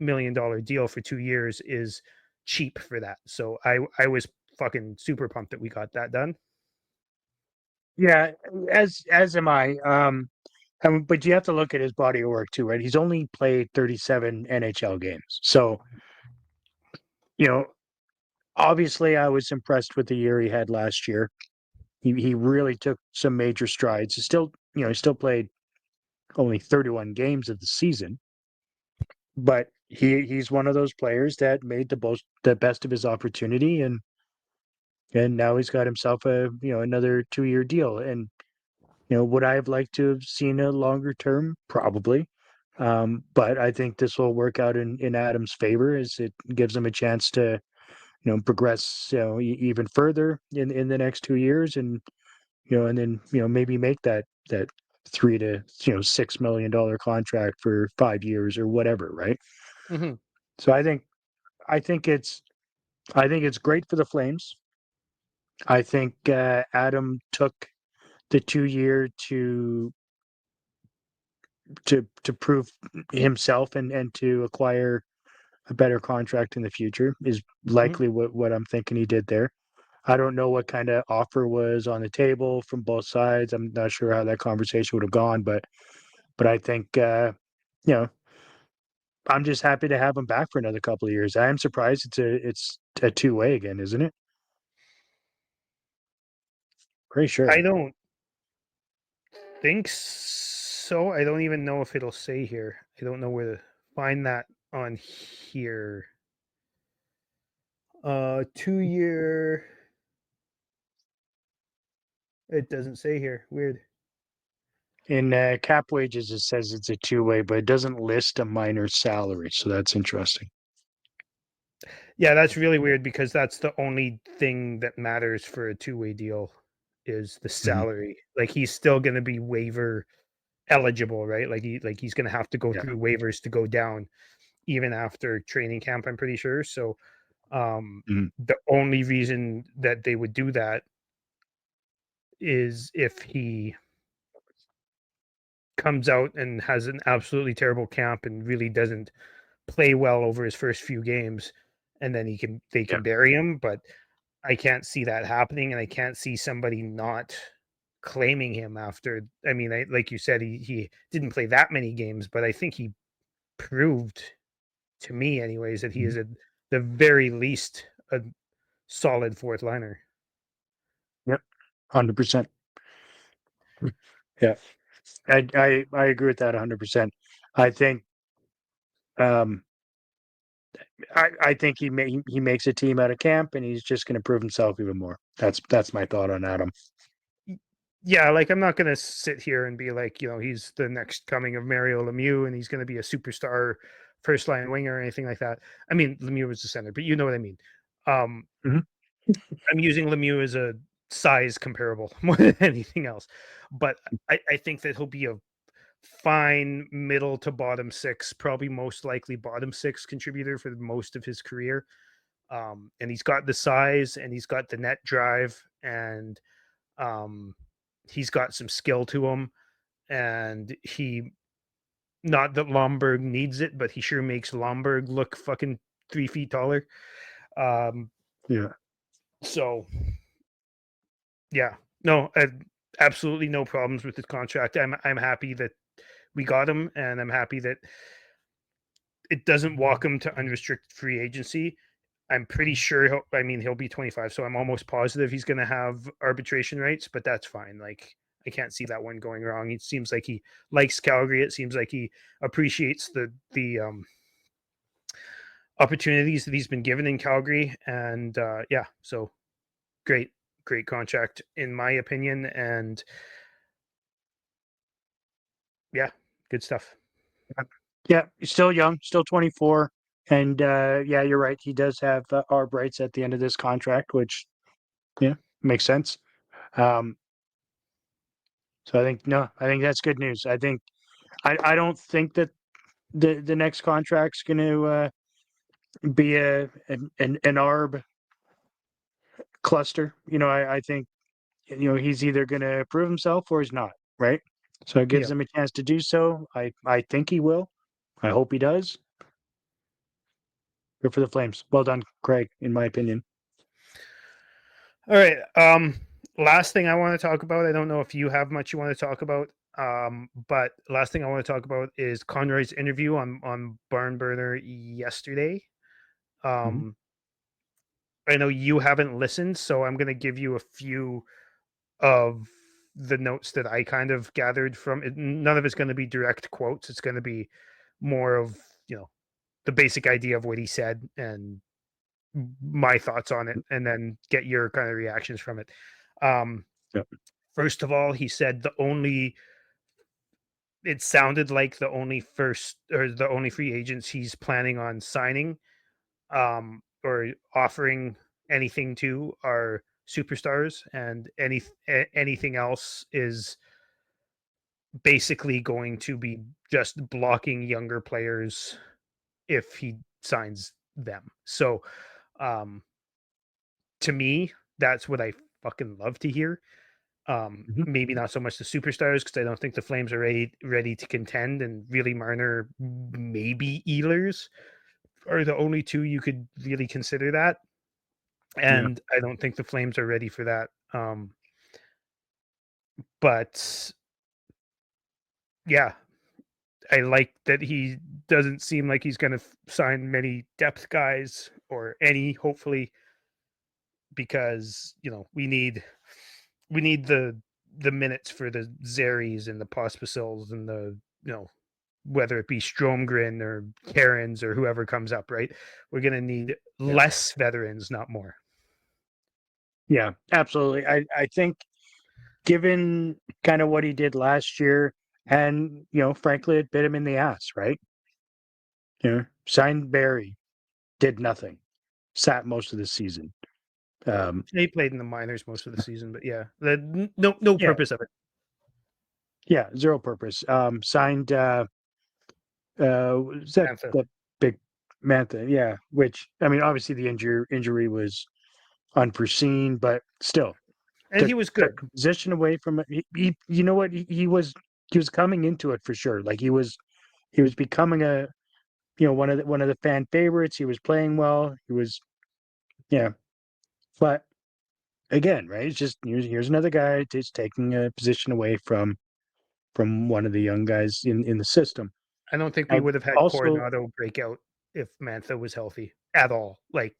Speaker 2: million deal for 2 years is cheap for that. So I was fucking super pumped that we got that done.
Speaker 1: Yeah, as am I. But you have to look at his body of work too, right? He's only played 37 NHL games. So, you know, obviously I was impressed with the year he had last year. He really took some major strides. He still played only 31 games of the season, but he's one of those players that made the best of his opportunity, and now he's got himself another 2-year deal. And would I have liked to have seen a longer term? Probably. But I think this will work out in Adam's favor as it gives him a chance to, progress, even further in the next 2 years, and and then maybe make that $3 to $6 million contract for 5 years or whatever, right?
Speaker 2: Mm-hmm.
Speaker 1: So I think it's great for the Flames. I think Adam took the 2 year to prove himself and to acquire a better contract in the future is likely what I'm thinking he did there. I don't know what kind of offer was on the table from both sides. I'm not sure how that conversation would have gone, but I think I'm just happy to have him back for another couple of years. I am surprised it's a two-way again, isn't it? Pretty
Speaker 2: I
Speaker 1: sure.
Speaker 2: don't think so. I don't even know if it'll say here. I don't know where to find that on here. 2 year. It doesn't say here. Weird.
Speaker 1: In cap wages, it says it's a two-way, but it doesn't list a minor salary, so that's interesting.
Speaker 2: Yeah, that's really weird because that's the only thing that matters for a two-way deal is the salary. Like he's still going to be waiver eligible, right? He's going to have to go
Speaker 1: Yeah.
Speaker 2: through waivers to go down even after training camp, I'm pretty sure. So the only reason that they would do that is if he comes out and has an absolutely terrible camp and really doesn't play well over his first few games, and then they can bury him. But I can't see that happening, and I can't see somebody not claiming him after. I mean, like you said, he didn't play that many games, but I think he proved to me, anyways, that he is at the very least a solid fourth liner.
Speaker 1: Yep. 100%. Yeah. I agree with that 100%. I think um I think he makes a team out of camp and he's just going to prove himself even more. That's my thought on Adam.
Speaker 2: Yeah, like I'm not going to sit here and be like, he's the next coming of Mario Lemieux and he's going to be a superstar first line winger or anything like that. I mean, Lemieux was the center, but you know what I mean. I'm using Lemieux as a size comparable more than anything else. But I think that he'll be a fine middle to bottom six, probably most likely bottom six contributor for most of his career. And he's got the size and he's got the net drive and he's got some skill to him. And not that Lomberg needs it, but he sure makes Lomberg look fucking 3 feet taller.
Speaker 1: Yeah.
Speaker 2: So yeah, no, absolutely no problems with his contract. I'm happy that we got him, and I'm happy that it doesn't walk him to unrestricted free agency. I'm pretty sure he'll be 25, so I'm almost positive he's going to have arbitration rights, but that's fine. Like I can't see that one going wrong. It seems like he likes Calgary. It seems like he appreciates the opportunities that he's been given in Calgary, and yeah, so great contract in my opinion, and yeah, good stuff.
Speaker 1: Yeah, he's still young, still 24. And yeah, you're right. He does have arb rights at the end of this contract, which makes sense. So I think that's good news. I don't think that the next contract's going to be an arb cluster. I think he's either going to prove himself or he's not, right? So it gives him a chance to do so. I think he will. I hope he does. Good for the Flames. Well done, Craig, in my opinion.
Speaker 2: All right. Last thing I want to talk about. I don't know if you have much you want to talk about. But last thing I want to talk about is Conroy's interview on Barn Burner yesterday. I know you haven't listened, so I'm going to give you a few of the notes that I kind of gathered from it. None of it's going to be direct quotes. It's going to be more of, the basic idea of what he said and my thoughts on it, and then get your kind of reactions from it. First of all, he said it sounded like the only free agents he's planning on signing or offering anything to are superstars, and anything else is basically going to be just blocking younger players if he signs them. So to me, that's what I fucking love to hear.
Speaker 1: Mhm.
Speaker 2: Maybe not so much the superstars because I don't think the Flames are ready to contend, and really Marner, maybe Ehlers are the only two you could really consider that.
Speaker 1: Yeah.
Speaker 2: And I don't think the Flames are ready for that. But yeah, I like that he doesn't seem like he's going to sign many depth guys or any, hopefully, because we need the minutes for the Zeris and the Pospasils and the whether it be Stromgren or Karens or whoever comes up, right? We're going to need
Speaker 1: Yeah.
Speaker 2: less veterans, not more.
Speaker 1: Yeah, absolutely. I think given kind of what he did last year, and frankly, it bit him in the ass, right? Signed Barry, did nothing, sat most of the season.
Speaker 2: He played in the minors most of the season, but yeah, no
Speaker 1: Yeah,
Speaker 2: purpose of it.
Speaker 1: yeah, zero purpose. Signed is that
Speaker 2: Mantha.
Speaker 1: that big Mantha? Yeah, which I mean, obviously the injury was unforeseen, but still
Speaker 2: And
Speaker 1: took
Speaker 2: he was
Speaker 1: took
Speaker 2: good.
Speaker 1: position away from it. You know what? He was coming into it for sure. Like he was becoming a one of the fan favorites. He was playing well. He was yeah, but again, right? It's just here's another guy just taking a position away from one of the young guys in the system.
Speaker 2: I don't think we
Speaker 1: I
Speaker 2: would have had
Speaker 1: also
Speaker 2: Coronado break out if Mantha was healthy at all. Like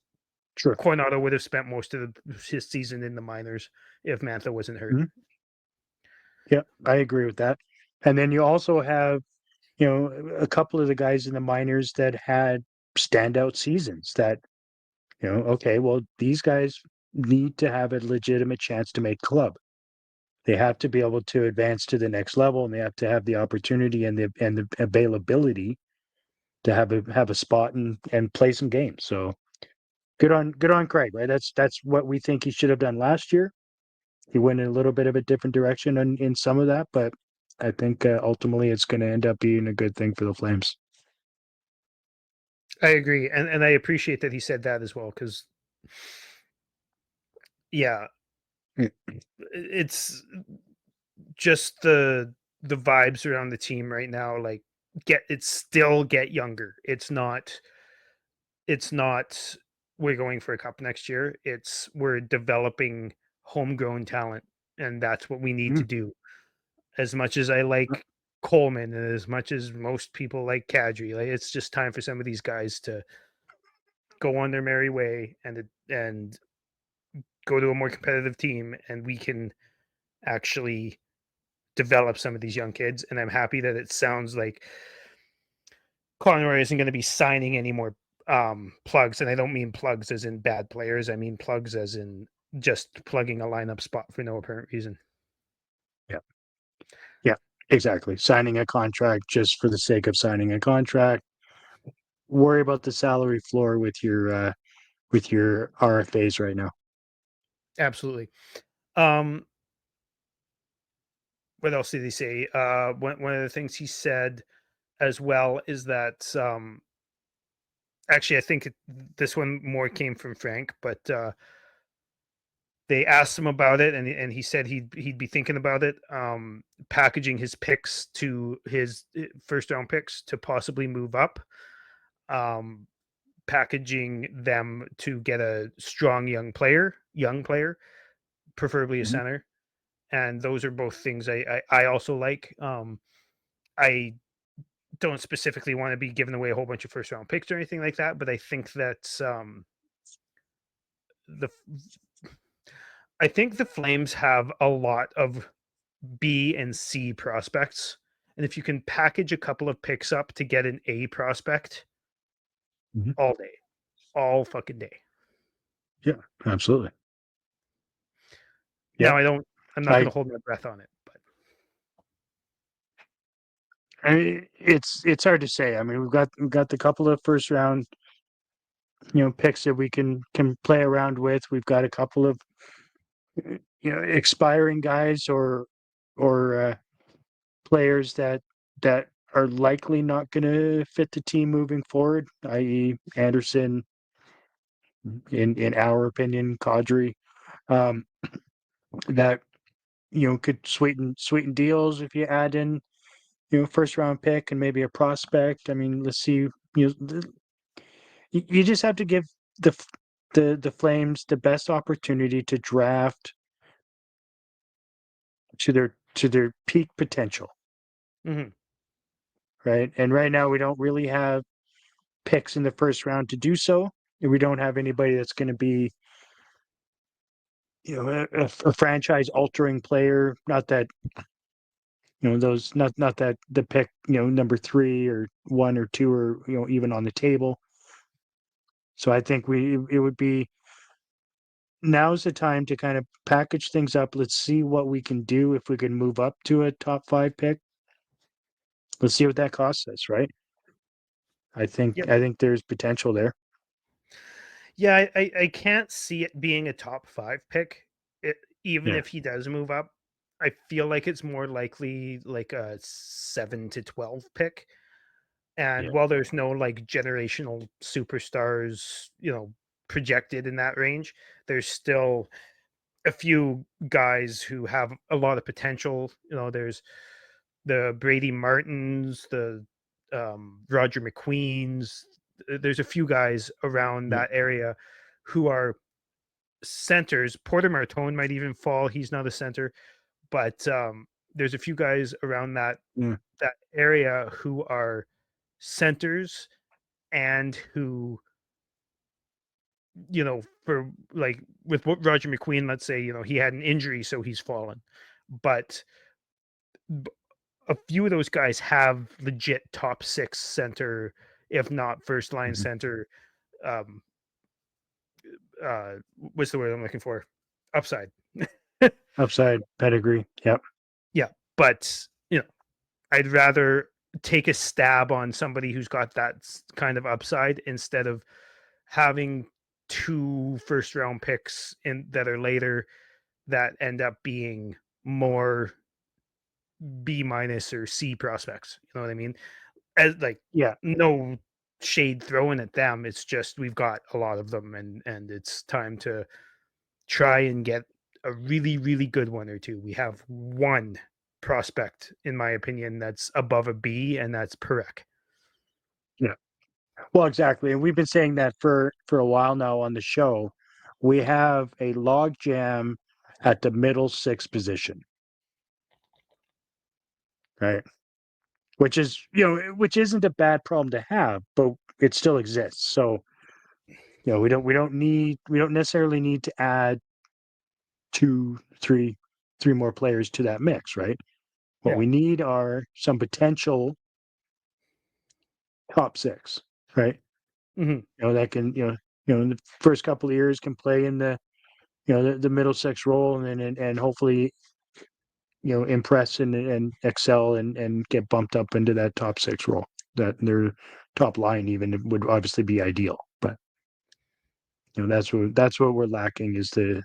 Speaker 1: sure.
Speaker 2: Coronado would have spent most of his season in the minors if Mantha wasn't hurt.
Speaker 1: Mhm. Yeah, I agree with that. And then you also have, a couple of the guys in the minors that had standout seasons that, okay, well, these guys need to have a legitimate chance to make club. They have to be able to advance to the next level, and they have to have the opportunity and the availability to have a spot and play some games. So good on Craig, right? That's what we think he should have done last year. He went in a little bit of a different direction in some of that, but I think ultimately it's going to end up being a good thing for the Flames.
Speaker 2: I agree, and I appreciate that he said that as well because, yeah,
Speaker 1: Yeah.
Speaker 2: it's just the vibes around the team right now. Like, get younger. It's not we're going for a cup next year. It's we're developing homegrown talent, and that's what we need to
Speaker 1: Mm.
Speaker 2: do. As much as I like Coleman, and as much as most people like Kadri, like it's just time for some of these guys to go on their merry way and go to a more competitive team, and we can actually develop some of these young kids. And I'm happy that it sounds like Conroy isn't going to be signing any more plugs, and I don't mean plugs as in bad players. I mean plugs as in just plugging a lineup spot for no apparent reason.
Speaker 1: Yeah. Yeah, exactly. Signing a contract just for the sake of signing a contract. Worry about the salary floor with your RFAs right now.
Speaker 2: Absolutely. What else did he say? One of the things he said as well is that actually I think this one more came from Frank, but they asked him about it, and he said he'd be thinking about it, packaging his picks to his first round picks to possibly move up, packaging them to get a strong young player, preferably a
Speaker 1: Mhm.
Speaker 2: center, and those are both things I also like. I don't specifically want to be giving away a whole bunch of first round picks or anything like that, but I think that the I think the Flames have a lot of B and C prospects. And if you can package a couple of picks up to get an A prospect
Speaker 1: Mhm.
Speaker 2: all day, all fucking day.
Speaker 1: Yeah, absolutely. Yeah,
Speaker 2: Now I'm not going
Speaker 1: I,
Speaker 2: to hold my breath on it, but
Speaker 1: it's hard to say. I mean, we've got the couple of first round, picks that we can play around with. We've got a couple of expiring guys or players that are likely not going to fit the team moving forward, i.e., Anderson, in our opinion, Kadri, that could sweeten deals if you add in first round pick and maybe a prospect. I mean, let's see. You just have to give the Flames the best opportunity to draft to their peak potential.
Speaker 2: Mm-hmm.
Speaker 1: Right. And right now we don't really have picks in the first round to do so. And we don't have anybody that's going to be, a franchise altering player. Not that, those, not that the pick, number 3 or 1 or 2 or, even on the table. So I think it would be, now's the time to kind of package things up. Let's see what we can do if we can move up to a top 5 pick. Let's see what that costs us, right? I think there's potential there.
Speaker 2: Yeah, I can't see it being a top 5 pick, even if he does move up. I feel like it's more likely like a 7 to 12 pick. And while there's no like generational superstars, projected in that range, there's still a few guys who have a lot of potential. There's the Brady Martins, the Roger McQueens. There's a few guys around that area who are centers. Porter Martone might even fall. He's not a center, but there's a few guys around that area who are centers and who, for like with Roger McQueen, let's say, he had an injury, so he's fallen. But a few of those guys have legit top 6 center, if not first line center. What's the word I'm looking for? Upside.
Speaker 1: Upside pedigree. Yep.
Speaker 2: Yeah. But, I'd rather take a stab on somebody who's got that kind of upside instead of having 2 first round picks that are later that end up being more B- or C prospects. You know what I mean? As like, no shade thrown at them. It's just we've got a lot of them, and it's time to try and get a really, really good one or two. We have one prospect, in my opinion, that's above a B, and that's Perek.
Speaker 1: Yeah. Well, exactly. And we've been saying that for a while now on the show. We have a log jam at the middle 6 position. Right. Which is, which isn't a bad problem to have, but it still exists. So, we don't necessarily need to add 2, 3 more players to that mix, right? What we need are some potential top 6, right? That can, in the first couple of years can play in the, the middle 6 role, and hopefully, impress and excel and get bumped up into that top 6 role. That their top line even would obviously be ideal, but that's what we're lacking is the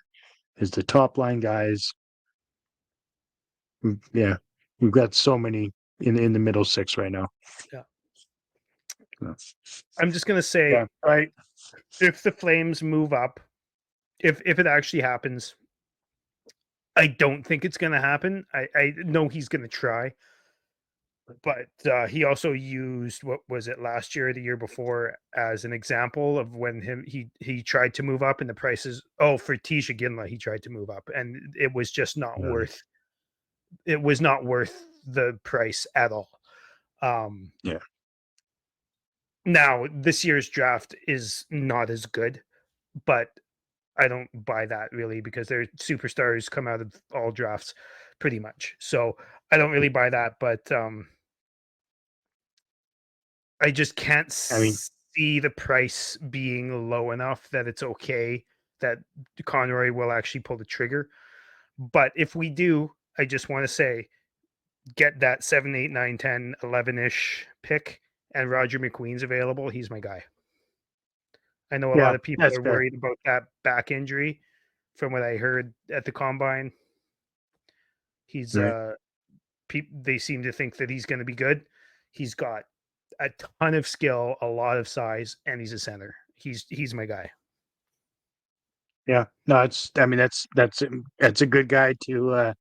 Speaker 1: top line guys. Yeah, we've got so many in the middle 6 right now.
Speaker 2: Yeah. I'm just gonna say,
Speaker 1: right.
Speaker 2: If the Flames move up, if it actually happens, I don't think it's gonna happen. I know he's gonna try, but he also used, what was it, last year or the year before, as an example of when he tried to move up and the prices. Oh, for Tisha Ginla, he tried to move up, and it was just not worth. It was not worth the price at all. Now, this year's draft is not as good, but I don't buy that really because their superstars come out of all drafts pretty much. So I don't really buy that, but I just can't see the price being low enough that it's okay that Conroy will actually pull the trigger. But if we do, I just want to say, get that 7, 8, 9, 10, 11-ish pick, and Roger McQueen's available. He's my guy. I know a lot of people are worried about that back injury from what I heard at the combine. He's they seem to think that he's going to be good. He's got a ton of skill, a lot of size, and he's a center. He's my guy.
Speaker 1: Yeah, no, that's a good guy to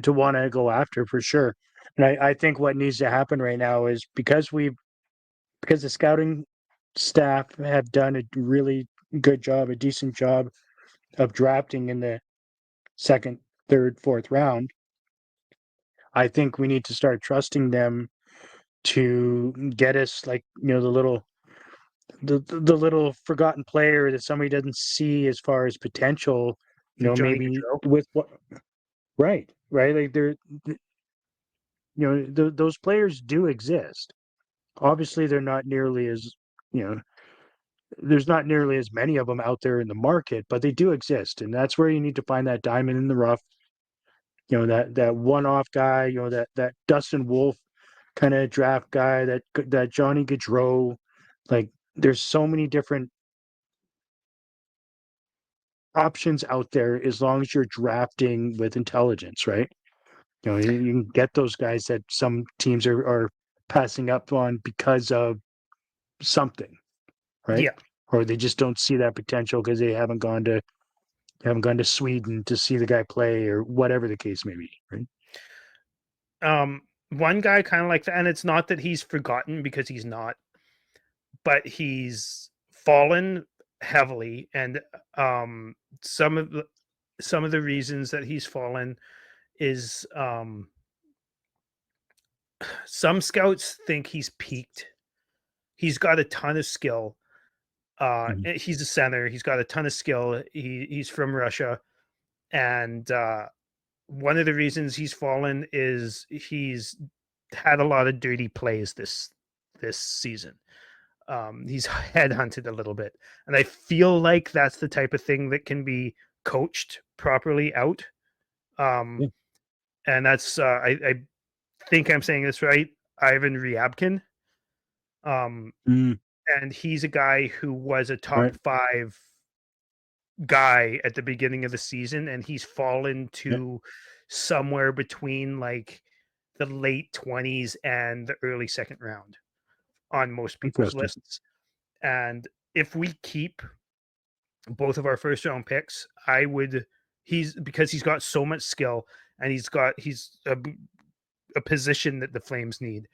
Speaker 1: want to go after for sure. And I think what needs to happen right now is because the scouting staff have done a really good job, a decent job of drafting in the second, third, fourth round. I think we need to start trusting them to get us like the little forgotten player that somebody doesn't see as far as potential.
Speaker 2: Johnny
Speaker 1: Maybe
Speaker 2: Gaudreau.
Speaker 1: with what right, like those players do exist. Obviously, they're not nearly as you know there's not nearly as many of them out there in the market, but they do exist, and that's where you need to find that diamond in the rough. That one-off guy. That Dustin Wolf kind of draft guy. That Johnny Gaudreau. Like, there's so many different options out there as long as you're drafting with intelligence, right? You can get those guys that some teams are passing up on because of something, right?
Speaker 2: Yeah.
Speaker 1: Or they just don't see that potential because they haven't gone to Sweden to see the guy play or whatever the case may be, right?
Speaker 2: One guy kind of like that, and it's not that he's forgotten, because he's not, but he's fallen heavily, and some of the reasons that he's fallen is some scouts think he's peaked. He's got a ton of skill.
Speaker 1: Mhm.
Speaker 2: He's a center. He's got a ton of skill. He's from Russia, and one of the reasons he's fallen is he's had a lot of dirty plays this season. He's headhunted a little bit, and I feel like that's the type of thing that can be coached properly out.
Speaker 1: Yeah.
Speaker 2: And that's I think I'm saying this right, Ivan Ryabkin.
Speaker 1: Mm,
Speaker 2: And he's a guy who was a top
Speaker 1: right.
Speaker 2: 5 guy at the beginning of the season, and he's fallen
Speaker 1: Yeah.
Speaker 2: to somewhere between like the late 20s and the early second round on most people's
Speaker 1: Interesting.
Speaker 2: lists. And if we keep both of our first round picks, because he's got so much skill, and he's a position that the Flames need.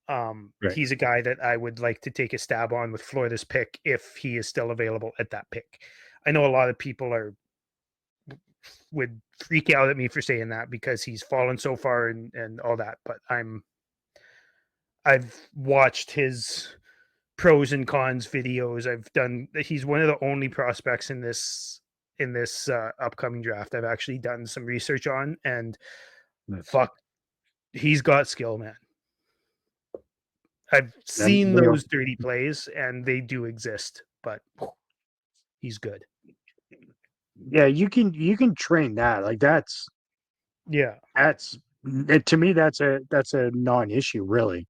Speaker 1: Right.
Speaker 2: He's a guy that I would like to take a stab on with Florida's pick if he is still available at that pick. I know a lot of people would freak out at me for saying that because he's fallen so far and all that, but I've watched his pros and cons videos. He's one of the only prospects in this upcoming draft I've actually done some research on, and
Speaker 1: That's,
Speaker 2: fuck, he's got skill, man. I've
Speaker 1: that,
Speaker 2: seen
Speaker 1: you know,
Speaker 2: those dirty plays, and they do exist, but he's good.
Speaker 1: yeah, you can train that. Like,
Speaker 2: Yeah.
Speaker 1: to me, that's a non-issue, really.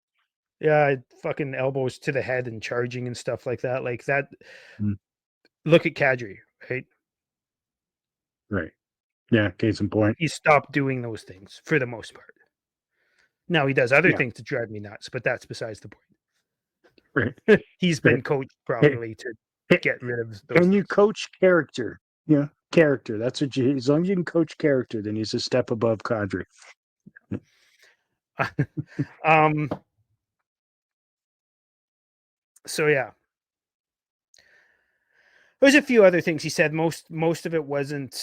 Speaker 2: Yeah, fucking elbows to the head and charging and stuff like that. Like that.
Speaker 1: Mm.
Speaker 2: Look at Kadri, right?
Speaker 1: Right. Yeah, case in point.
Speaker 2: He stopped doing those things for the most part. Now he does other
Speaker 1: Yeah.
Speaker 2: things to drive me nuts, but that's besides the point.
Speaker 1: Right.
Speaker 2: He's
Speaker 1: Right.
Speaker 2: been coached
Speaker 1: Hey,
Speaker 2: properly to
Speaker 1: hey,
Speaker 2: get rid of those
Speaker 1: Can you
Speaker 2: things.
Speaker 1: coach character? Yeah, character. That's what as long as you can coach character, then he's a step above Kadri.
Speaker 2: um. So yeah, there's a few other things he said. Most of it wasn't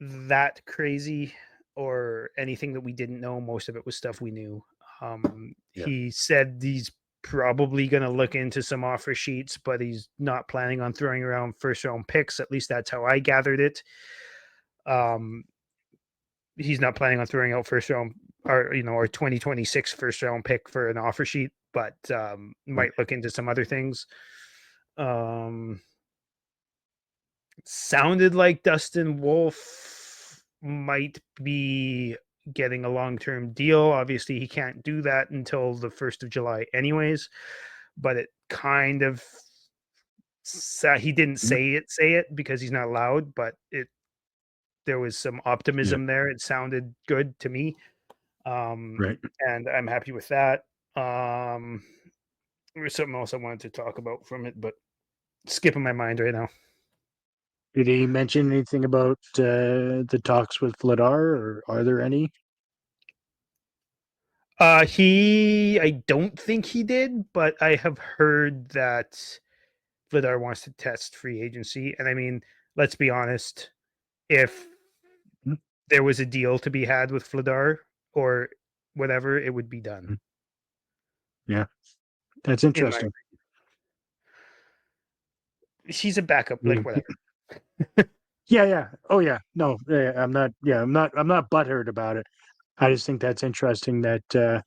Speaker 2: that crazy or anything that we didn't know. Most of it was stuff we knew.
Speaker 1: Yeah.
Speaker 2: He said he's probably going to look into some offer sheets, but he's not planning on throwing around first round picks. At least that's how I gathered it. He's not planning on throwing out first round or 2026 first round pick for an offer sheet, but might look into some other things. Sounded like Dustin Wolf might be getting a long-term deal. Obviously, he can't do that until the 1st of July anyways, but it kind of he didn't say it because he's not allowed, but it there was some optimism there. It sounded good to me.
Speaker 1: Right.
Speaker 2: And I'm happy with that. There was something else I wanted to talk about from it, but skipping my mind right now.
Speaker 1: Did he mention anything about the talks with Vladar, or are there any?
Speaker 2: I don't think he did, but I have heard that Vladar wants to test free agency. And I mean, let's be honest, if
Speaker 1: Hmm.
Speaker 2: there was a deal to be had with Vladar or whatever, it would be done.
Speaker 1: Yeah, that's
Speaker 2: In my,
Speaker 1: interesting.
Speaker 2: he's a backup, like whatever.
Speaker 1: Yeah. Oh yeah. No, I'm not. Yeah, I'm not. I'm not butthurt about it. I just think that's interesting that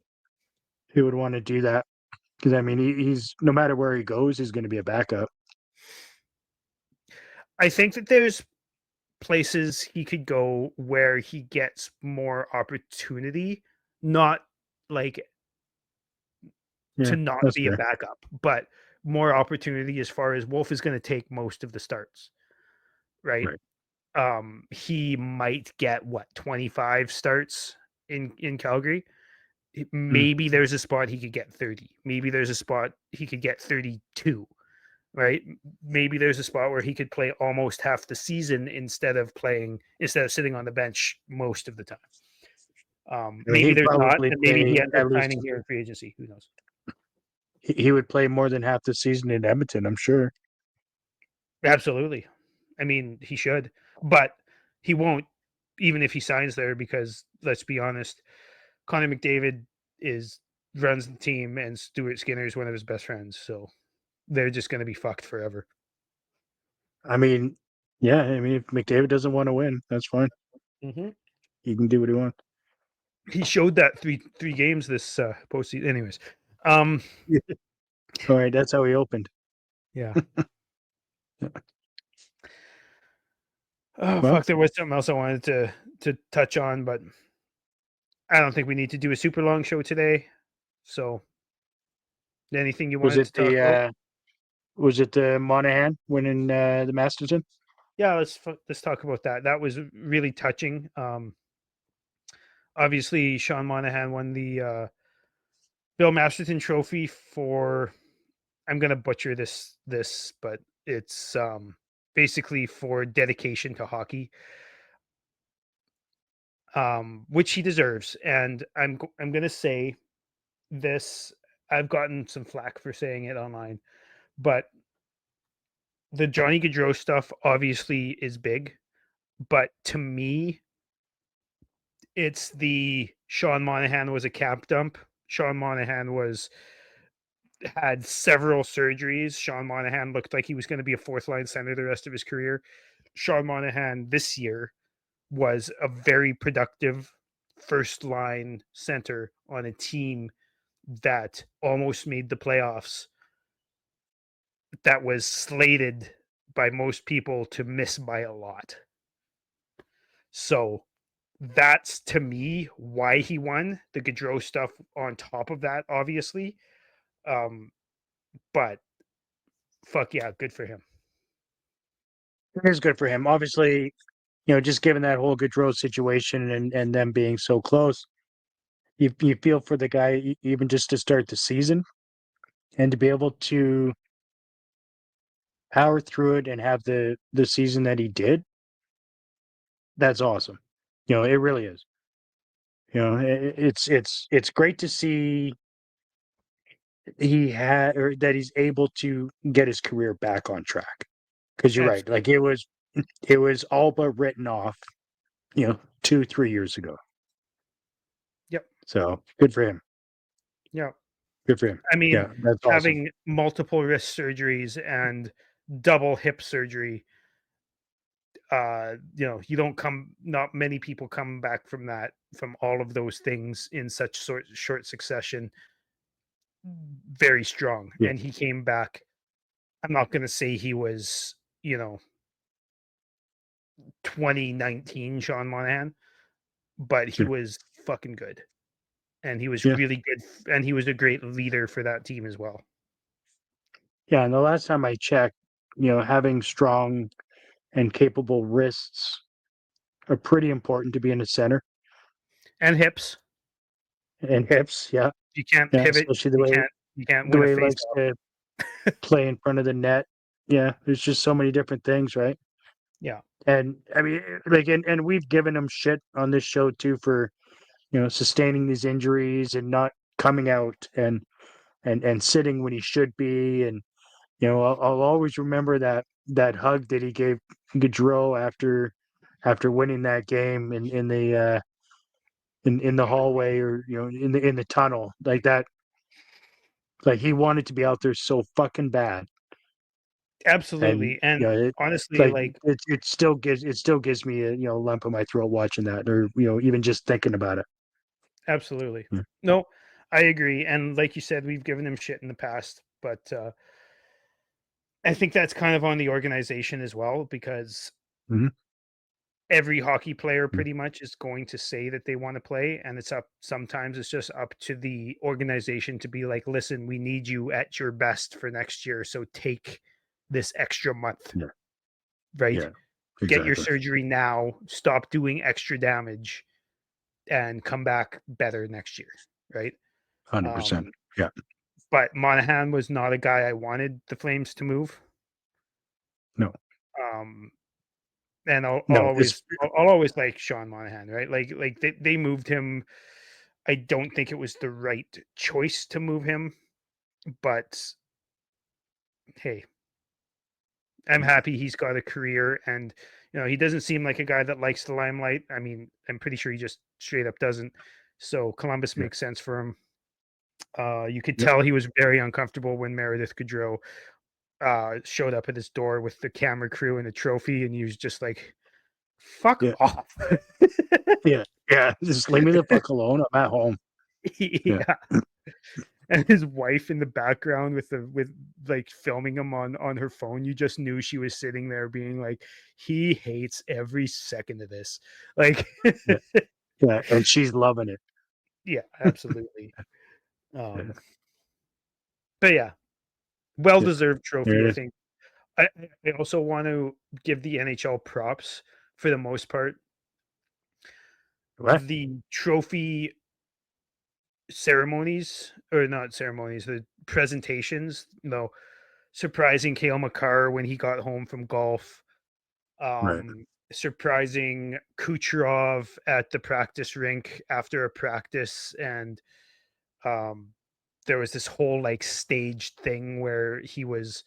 Speaker 1: he would want to do that, because I mean, he's no matter where he goes, he's going to be a backup.
Speaker 2: I think that there's places he could go where he gets more opportunity, not like
Speaker 1: Yeah,
Speaker 2: to not
Speaker 1: that's
Speaker 2: be a
Speaker 1: fair.
Speaker 2: backup, but more opportunity as far as Wolf is going to take most of the starts, right?
Speaker 1: Right.
Speaker 2: He might get what 25 starts in Calgary. Maybe there's a spot he could get 30. Maybe there's a spot he could get 32, right? Maybe there's a spot where he could play almost half the season instead of sitting on the bench most of the time.
Speaker 1: I mean,
Speaker 2: Maybe
Speaker 1: he'd
Speaker 2: there's not,
Speaker 1: probably
Speaker 2: and maybe
Speaker 1: play
Speaker 2: he ends up
Speaker 1: at least.
Speaker 2: signing here in free agency. Who knows?
Speaker 1: He would play more than half the season in Edmonton, I'm sure.
Speaker 2: Absolutely. I mean, he should, but he won't, even if he signs there, because let's be honest, Connor McDavid runs the team, and Stuart Skinner is one of his best friends, so they're just going to be fucked forever.
Speaker 1: I mean, yeah. I mean, if McDavid doesn't want to win, that's fine.
Speaker 2: Mm-hmm.
Speaker 1: He can do what he wants.
Speaker 2: He showed that three games this postseason. Anyways,
Speaker 1: All right, that's how he opened.
Speaker 2: yeah. Oh
Speaker 1: Well,
Speaker 2: fuck! There was something else I wanted to touch on, but I don't think we need to do a super long show today. So, anything you
Speaker 1: was
Speaker 2: wanted
Speaker 1: it
Speaker 2: to talk about?
Speaker 1: the Monahan winning the Masterton?
Speaker 2: Yeah, let's talk about that. That was really touching. Obviously, Sean Monahan won the Bill Masterton Trophy for. I'm gonna butcher this, but it's basically for dedication to hockey, which he deserves. And I'm gonna say this. I've gotten some flack for saying it online, but the Johnny Gaudreau stuff obviously is big. But to me, it's the Sean Monahan was a cap dump. Sean Monahan had several surgeries. Sean Monahan looked like he was going to be a fourth line center the rest of his career. Sean Monahan this year was a very productive first line center on a team that almost made the playoffs, that was slated by most people to miss by a lot. So that's to me why he won. The Gaudreau stuff on top of that, obviously. But fuck yeah, good for him.
Speaker 1: It is good for him. Obviously, just given that whole Gaudreau situation and them being so close, you feel for the guy even just to start the season and to be able to power through it and have the season that he did. That's awesome. It really is. It's great to see or that he's able to get his career back on track. Because you're right, like it was all but written off, 2-3 years ago.
Speaker 2: Yep.
Speaker 1: So good for him.
Speaker 2: Yeah.
Speaker 1: Good for him.
Speaker 2: I mean,
Speaker 1: Yeah, that's awesome.
Speaker 2: having multiple wrist surgeries and double hip surgery, not many people come back from that, from all of those things in such short succession, very strong.
Speaker 1: Yeah.
Speaker 2: And he came back. I'm not going to say he was, 2019 Sean Monahan, but he
Speaker 1: Sure.
Speaker 2: was fucking good. And he was
Speaker 1: Yeah.
Speaker 2: really good. And he was a great leader for that team as well.
Speaker 1: Yeah, and the last time I checked, having strong and capable wrists are pretty important to be in the center
Speaker 2: And hips.
Speaker 1: and hips. Yeah,
Speaker 2: You can't
Speaker 1: yeah,
Speaker 2: pivot.
Speaker 1: especially the
Speaker 2: You
Speaker 1: way
Speaker 2: can't win a
Speaker 1: he
Speaker 2: face
Speaker 1: likes
Speaker 2: off.
Speaker 1: to play in front of the net. Yeah, there's just so many different things, right?
Speaker 2: Yeah.
Speaker 1: And I mean, like, and we've given him shit on this show too for sustaining these injuries and not coming out and sitting when he should be. And I'll always remember that hug that he gave Gaudreau after winning that game in the in the hallway, or in the tunnel, like that. Like, he wanted to be out there so fucking bad. And
Speaker 2: Absolutely. And
Speaker 1: it,
Speaker 2: honestly,
Speaker 1: like,
Speaker 2: like,
Speaker 1: it still gives me a lump in my throat watching that, or even just thinking about it.
Speaker 2: absolutely.
Speaker 1: Yeah.
Speaker 2: No, I agree. And like you said, we've given him shit in the past, but I think that's kind of on the organization as well, because
Speaker 1: Mhm.
Speaker 2: every hockey player
Speaker 1: Yeah.
Speaker 2: pretty much is going to say that they want to play, and sometimes it's just up to the organization to be like, listen, we need you at your best for next year, so take this extra month,
Speaker 1: Yeah.
Speaker 2: right?
Speaker 1: Yeah.
Speaker 2: Get your
Speaker 1: Exactly.
Speaker 2: surgery now, stop doing extra damage, and come back better next year, right?
Speaker 1: 100%.
Speaker 2: um
Speaker 1: Yeah.
Speaker 2: but Monahan was not a guy I wanted the Flames to move.
Speaker 1: No.
Speaker 2: um and
Speaker 1: No. It's
Speaker 2: I'll always like Sean Monahan, right? Like they moved him. I don't think it was the right choice to move him, but hey, I'm happy he's got a career, and he doesn't seem like a guy that likes the limelight. I mean, I'm pretty sure he just straight up doesn't. So Columbus
Speaker 1: Yeah.
Speaker 2: makes sense for him. You could
Speaker 1: Yep.
Speaker 2: tell he was very uncomfortable when Meredith Gaudreau showed up at his door with the camera crew and the trophy, and he was just like, "Fuck
Speaker 1: Yeah.
Speaker 2: off."
Speaker 1: Yeah. Yeah. Just leave me the fuck alone. I'm at home. Yeah.
Speaker 2: Yeah. And his wife in the background with like filming him on her phone. You just knew she was sitting there being like, he hates every second of this. Like,
Speaker 1: Yeah. Yeah. And she's loving it.
Speaker 2: yeah, absolutely.
Speaker 1: Yeah.
Speaker 2: But yeah,
Speaker 1: Yeah.
Speaker 2: well-deserved
Speaker 1: There
Speaker 2: trophy,
Speaker 1: it
Speaker 2: I
Speaker 1: is.
Speaker 2: think. I also want to give the NHL props for the most part.
Speaker 1: What?
Speaker 2: The trophy ceremonies, or not ceremonies, the presentations, surprising Cale Makar when he got home from golf,
Speaker 1: Right.
Speaker 2: surprising Kucherov at the practice rink after a practice, and um, there was this whole like staged thing where he was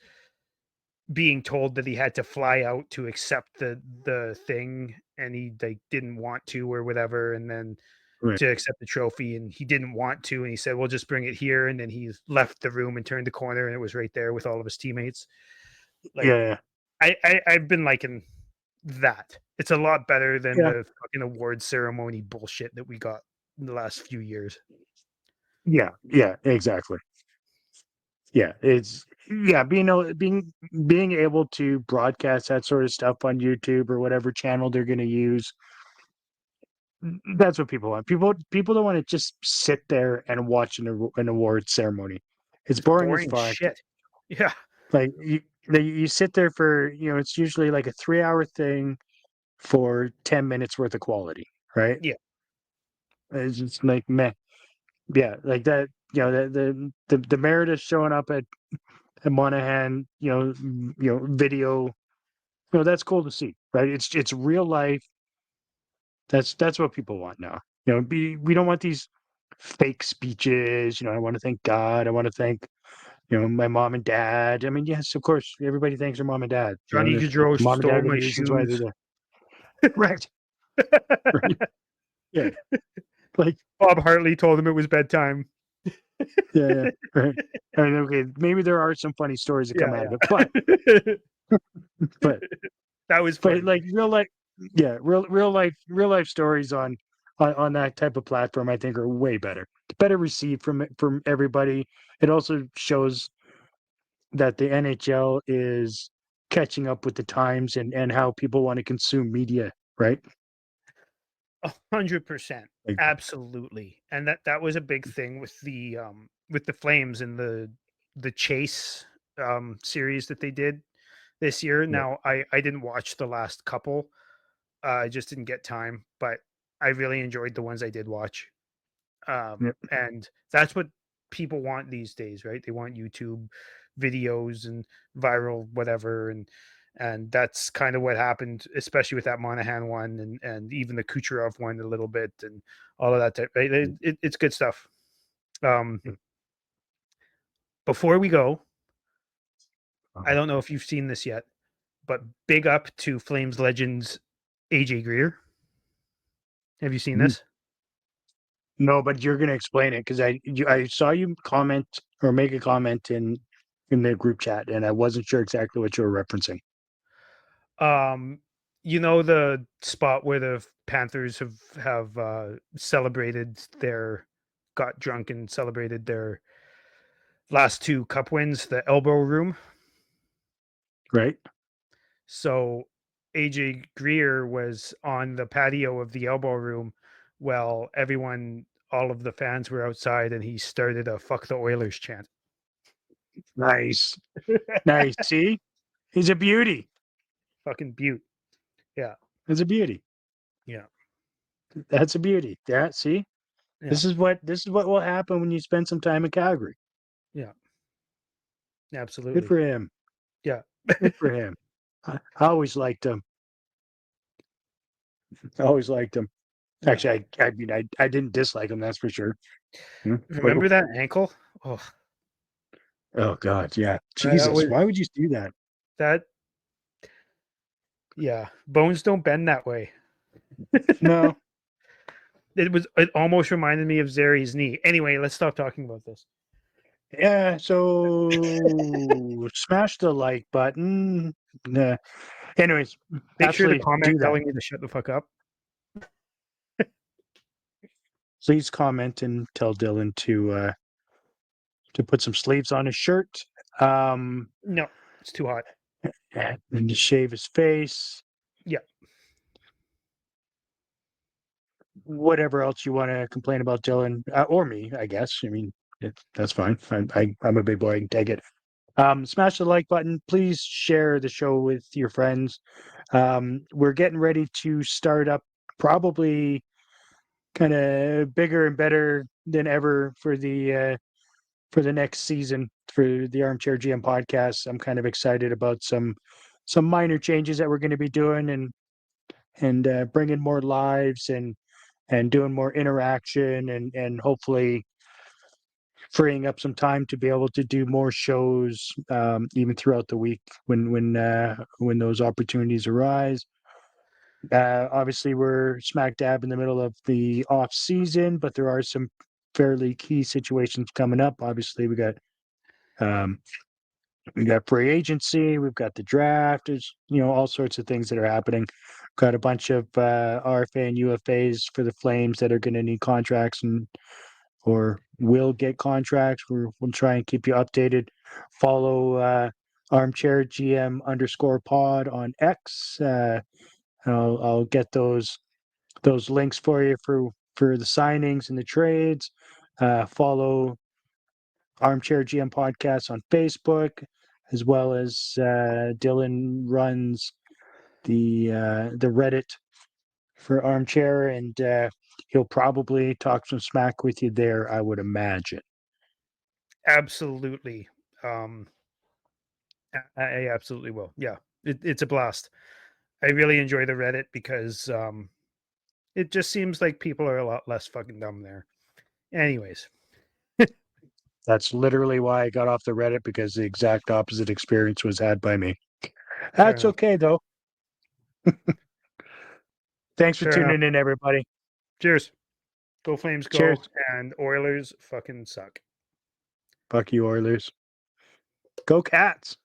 Speaker 2: being told that he had to fly out to accept the thing, and he like didn't want to or whatever, and then
Speaker 1: Right.
Speaker 2: to accept the trophy, and he didn't want to, and he said, "Well, just bring it here," and then he left the room and turned the corner, and it was right there with all of his teammates. Like,
Speaker 1: Yeah.
Speaker 2: I've been liking that. It's a lot better than
Speaker 1: Yeah.
Speaker 2: the fucking award ceremony bullshit that we got in the last few years.
Speaker 1: Yeah. Yeah. Exactly. Yeah. It's being able to broadcast that sort of stuff on YouTube or whatever channel they're going to use. That's what people want. People don't want to just sit there and watch an award ceremony. It's
Speaker 2: It's
Speaker 1: boring as
Speaker 2: boring as
Speaker 1: fuck.
Speaker 2: shit. Yeah.
Speaker 1: Like, you sit there for it's usually like a 3 hour thing for 10 minutes worth of quality, right?
Speaker 2: Yeah.
Speaker 1: It's just like meh. Yeah, like that. The Meredith showing up at Monahan, video. That's cool to see, right? It's real life. That's what people want now. We don't want these fake speeches. I want to thank God. I want to thank my mom and dad. I mean, yes, of course, everybody thanks their mom and dad.
Speaker 2: Johnny
Speaker 1: Their
Speaker 2: Gaudreau
Speaker 1: mom and dad
Speaker 2: stole
Speaker 1: are
Speaker 2: my
Speaker 1: the reasons why they're
Speaker 2: shoes.
Speaker 1: there. Right. Right. Yeah. Like,
Speaker 2: Bob Hartley told him it was bedtime.
Speaker 1: yeah. Right. I mean, okay, maybe there are some funny stories that come
Speaker 2: Yeah,
Speaker 1: out of it,
Speaker 2: yeah.
Speaker 1: but
Speaker 2: That was funny.
Speaker 1: like real life, yeah, real life stories on that type of platform, I think, are way better. Better received from everybody. It also shows that the NHL is catching up with the times and how people want to consume media, right?
Speaker 2: 100%.
Speaker 1: Like,
Speaker 2: Absolutely. And that was a big thing with the Flames and the Chase series that they did this year.
Speaker 1: yeah,
Speaker 2: Now I didn't watch the last couple, I just didn't get time, but I really enjoyed the ones I did watch.
Speaker 1: Yep.
Speaker 2: And that's what people want these days, right? They want YouTube videos and viral whatever, and that's kind of what happened, especially with that Monahan one and even the Kucherov one a little bit and all of that type. Right? It's good stuff. Before we go, I don't know if you've seen this yet, but big up to Flames legends AJ Greer. Have you seen this?
Speaker 1: No, but you're gonna explain it because I saw you comment or make a comment in the group chat, and I wasn't sure exactly what you were referencing.
Speaker 2: You know the spot where the Panthers have celebrated got drunk and celebrated their last two cup wins, the elbow room.
Speaker 1: Right?
Speaker 2: So AJ Greer was on the patio of the elbow room while all of the fans were outside, and he started a "fuck the Oilers" chant.
Speaker 1: Nice, nice. See, he's a beauty.
Speaker 2: Fucking beaut. Yeah,
Speaker 1: He's a beauty.
Speaker 2: yeah,
Speaker 1: That's a beauty. Yeah. See,
Speaker 2: yeah,
Speaker 1: this is what will happen when you spend some time in Calgary.
Speaker 2: yeah.
Speaker 1: Good
Speaker 2: Absolutely.
Speaker 1: for him.
Speaker 2: Yeah.
Speaker 1: Good for him. I always liked him. I always liked him.
Speaker 2: Yeah.
Speaker 1: Actually, I mean, I didn't dislike him. That's for sure.
Speaker 2: Remember that ankle? Oh,
Speaker 1: Oh God, yeah.
Speaker 2: that
Speaker 1: Jesus,
Speaker 2: was
Speaker 1: why would you do that?
Speaker 2: that. Yeah, bones don't bend that way.
Speaker 1: No.
Speaker 2: It almost reminded me of Zeri's knee. Anyway, let's stop talking about this.
Speaker 1: Yeah. So smash the like button. Nah. Anyways,
Speaker 2: Make sure to
Speaker 1: absolutely
Speaker 2: comment
Speaker 1: do that.
Speaker 2: telling me to shut the fuck up.
Speaker 1: Please comment and tell Dylan to put some sleeves on his shirt.
Speaker 2: No, it's too hot.
Speaker 1: And to shave his face.
Speaker 2: Yeah.
Speaker 1: Whatever else you want to complain about Dylan or me, I guess. I mean, that's fine. I'm a big boy. I can take it. Smash the like button. Please share the show with your friends. We're getting ready to start up probably kind of bigger and better than ever for the next season for the Armchair GM podcast. I'm kind of excited about some minor changes that we're going to be doing and bringing more lives and doing more interaction and hopefully freeing up some time to be able to do more shows even throughout the week when those opportunities arise. Obviously, we're smack dab in the middle of the off season, but there are some fairly key situations coming up. Obviously, um, we got free agency, we've got the draft. There's all sorts of things that are happening. Got a bunch of RFA and UFAs for the Flames that are going to need contracts or will get contracts. We'll try and keep you updated. Follow Armchair GM _pod on X. I'll get those links for you for the signings and the trades. Follow Armchair GM podcast on Facebook, as well as Dylan runs the Reddit for Armchair, and he'll probably talk some smack with you there, I would imagine.
Speaker 2: Absolutely. I absolutely will. Yeah, it's a blast. I really enjoy the Reddit because it just seems like people are a lot less fucking dumb there. Anyways,
Speaker 1: That's literally why I got off the Reddit, because the exact opposite experience was had by me. That's
Speaker 2: enough.
Speaker 1: okay, though. Thanks for
Speaker 2: Fair enough.
Speaker 1: tuning in, everybody.
Speaker 2: Cheers. Go Flames, go.
Speaker 1: Cheers.
Speaker 2: And Oilers fucking suck.
Speaker 1: Fuck you, Oilers. Go Cats.